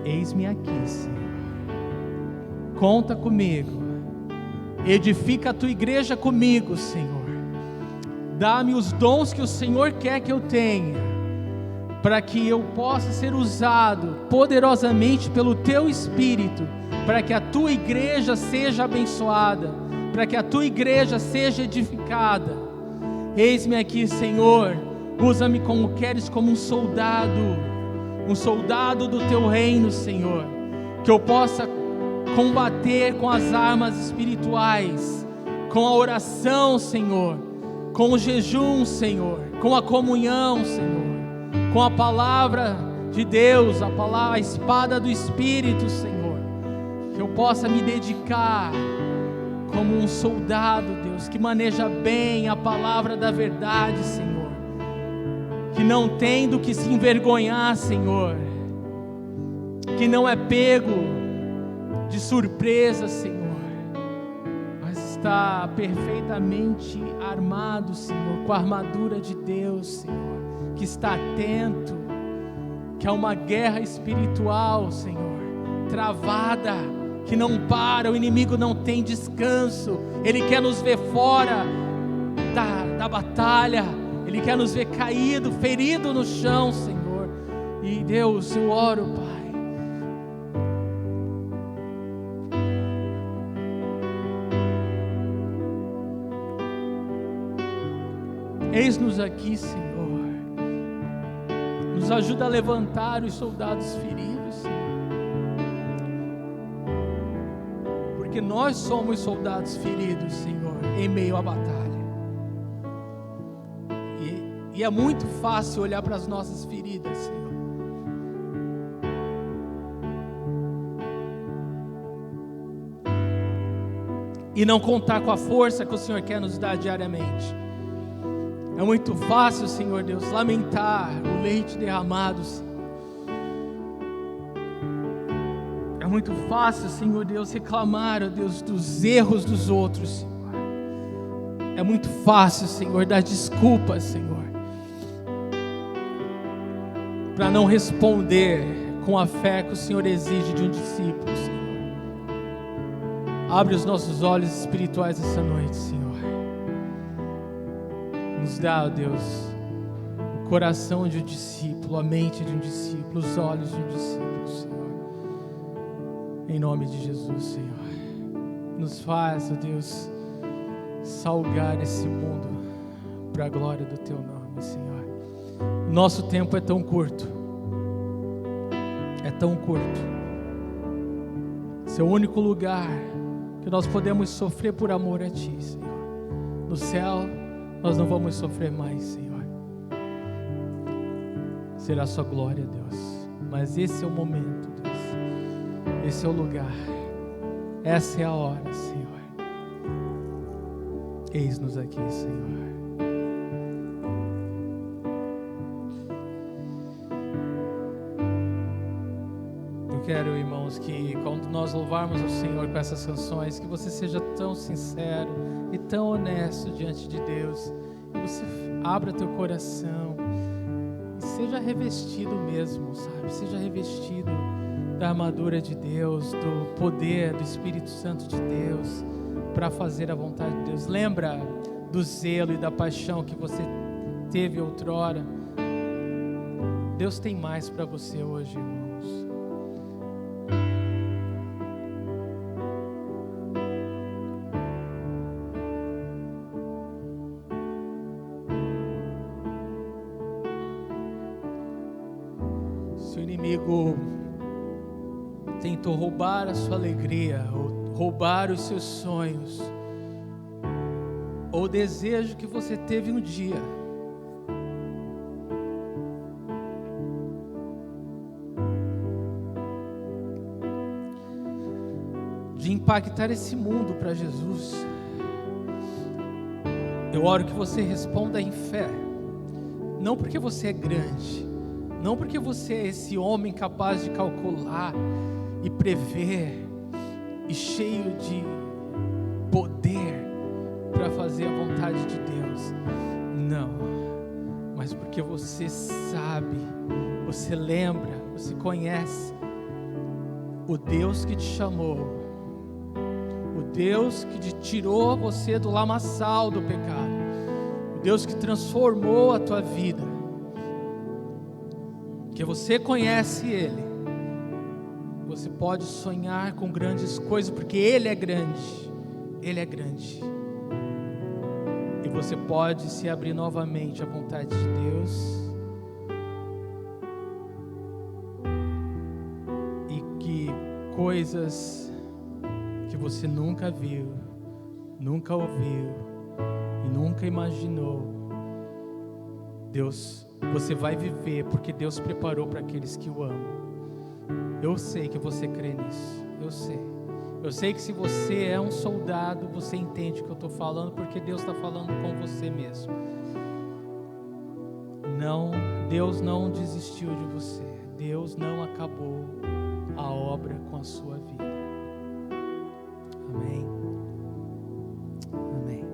eis-me aqui, Senhor. Conta comigo. Edifica a Tua igreja comigo, Senhor. Dá-me os dons que o Senhor quer que eu tenha, para que eu possa ser usado poderosamente pelo Teu Espírito, para que a Tua igreja seja abençoada, para que a Tua igreja seja edificada. Eis-me aqui, Senhor. Usa-me como queres, como um soldado do Teu reino, Senhor. Que eu possa combater com as armas espirituais, com a oração, Senhor, com o jejum, Senhor, com a comunhão, Senhor, com a palavra de Deus, a espada do Espírito, Senhor. Que eu possa me dedicar como um soldado, Deus, que maneja bem a palavra da verdade, Senhor, que não tem do que se envergonhar, Senhor, que não é pego de surpresa, Senhor, mas está perfeitamente armado, Senhor, com a armadura de Deus, Senhor, que está atento, que é uma guerra espiritual, Senhor, travada, que não para, o inimigo não tem descanso, ele quer nos ver fora da batalha, ele quer nos ver caído, ferido no chão, Senhor. E Deus, eu oro, Pai, eis-nos aqui, Senhor. Nos ajuda a levantar os soldados feridos, Senhor. Porque nós somos soldados feridos, Senhor, em meio à batalha. E é muito fácil olhar para as nossas feridas, Senhor. E não contar com a força que o Senhor quer nos dar diariamente. É muito fácil, Senhor Deus, lamentar o leite derramado, Senhor. É muito fácil, Senhor Deus, reclamar, ó Deus, dos erros dos outros, Senhor. É muito fácil, Senhor, dar desculpas, Senhor, para não responder com a fé que o Senhor exige de um discípulo, Senhor. Abre os nossos olhos espirituais essa noite, Senhor. Nos dá, ó Deus, o coração de um discípulo, a mente de um discípulo, os olhos de um discípulo, Senhor. Em nome de Jesus, Senhor. Nos faz, ó Deus, salgar esse mundo para a glória do Teu nome, Senhor. Nosso tempo é tão curto. É tão curto. Esse é o único lugar que nós podemos sofrer por amor a Ti, Senhor. No céu, nós não vamos sofrer mais, Senhor. será a sua glória, Deus. Mas esse é o momento, Deus. Esse é o lugar. Essa é a hora, Senhor. Eis-nos aqui, Senhor. Eu quero, irmãos, que quando nós louvarmos o Senhor com essas canções, que você seja tão sincero e tão honesto diante de Deus, que você abra teu coração e seja revestido mesmo, sabe? Seja revestido da armadura de Deus, do poder do Espírito Santo de Deus, para fazer a vontade de Deus. Lembra do zelo e da paixão que você teve outrora. Deus tem mais para você hoje, irmãos. Se o inimigo tentou roubar a sua alegria, ou roubar os seus sonhos, ou o desejo que você teve um dia, de impactar esse mundo para Jesus, eu oro que você responda em fé, não porque você é grande, não porque você é esse homem capaz de calcular e prever e cheio de poder para fazer a vontade de Deus. Não, mas porque você sabe, você lembra, você conhece o Deus que te chamou, o Deus que te tirou você do lamaçal do pecado, o Deus que transformou a tua vida, que você conhece Ele. Você pode sonhar com grandes coisas, porque Ele é grande. Ele é grande. E você pode se abrir novamente à vontade de Deus. E que coisas que você nunca viu, nunca ouviu e nunca imaginou, você vai viver, porque Deus preparou para aqueles que o amam. Eu sei que você crê nisso, eu sei que se você é um soldado, você entende o que eu estou falando, porque Deus está falando com você mesmo. Não, Deus não desistiu de você, Deus não acabou a obra com a sua vida. Amém. Amém.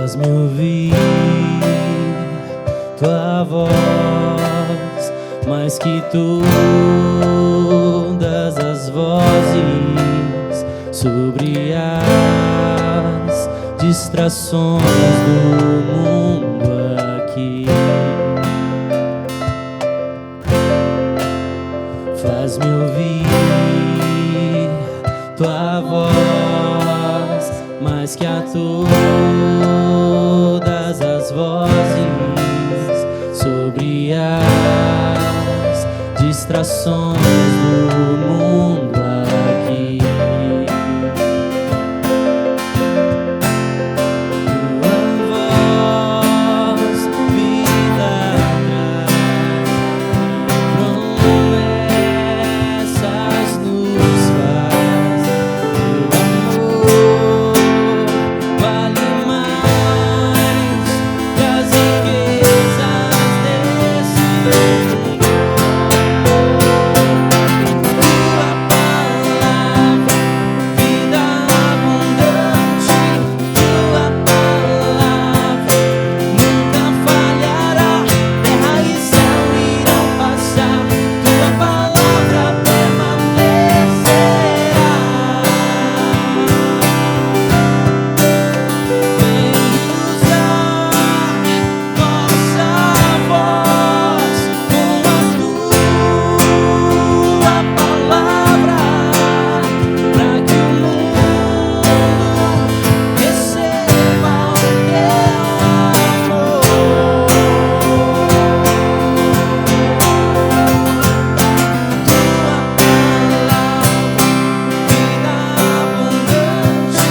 Faz-me ouvir tua voz, mais que todas as vozes, sobre as distrações do mundo aqui. Faz-me ouvir tua voz, mais que a todas as vozes, sobre as distrações do mundo aqui. Tua voz, vida traz, promessas nos faz. Teu amor vale mais que as riquezas desse mundo. Tua palavra, vida abundante. Tua palavra nunca falhará. Terra e céu irão passar, tua palavra permanecerá. Vem usar nossa voz com a tua palavra, para que o mundo receba o teu amor. Vida abundante,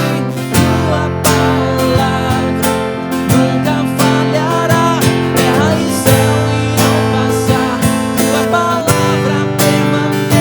tua palavra nunca falhará. Terra e céu irão passar, tua palavra permanecerá.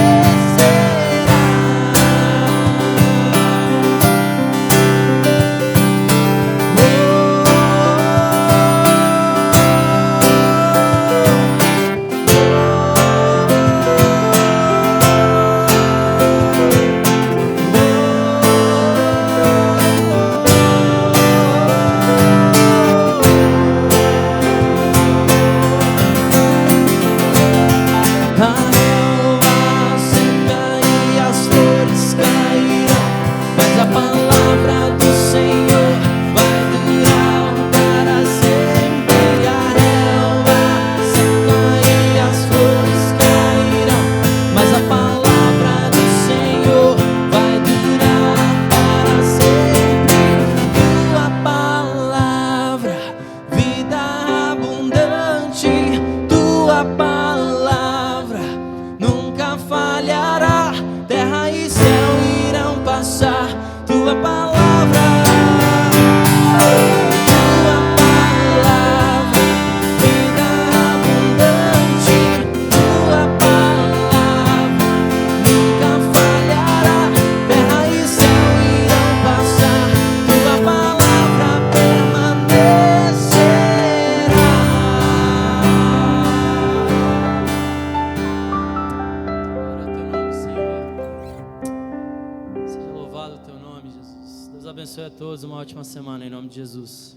A relva seca e as flores cairão, mas a palavra do Senhor vai durar para sempre. A relva seca e as flores cairão, mas a palavra do Senhor vai durar para sempre. Tua palavra, vida abundante, tua palavra nunca falhará. Terra e céu irão passar, tua palavra, vida abundante, tua palavra nunca falhará. Terra e céu irão passar, tua palavra permanecerá. Glória ao teu nome, Senhor. Seja louvado o teu nome, Jesus. Deus abençoe a todos. Uma ótima semana em nome de Jesus.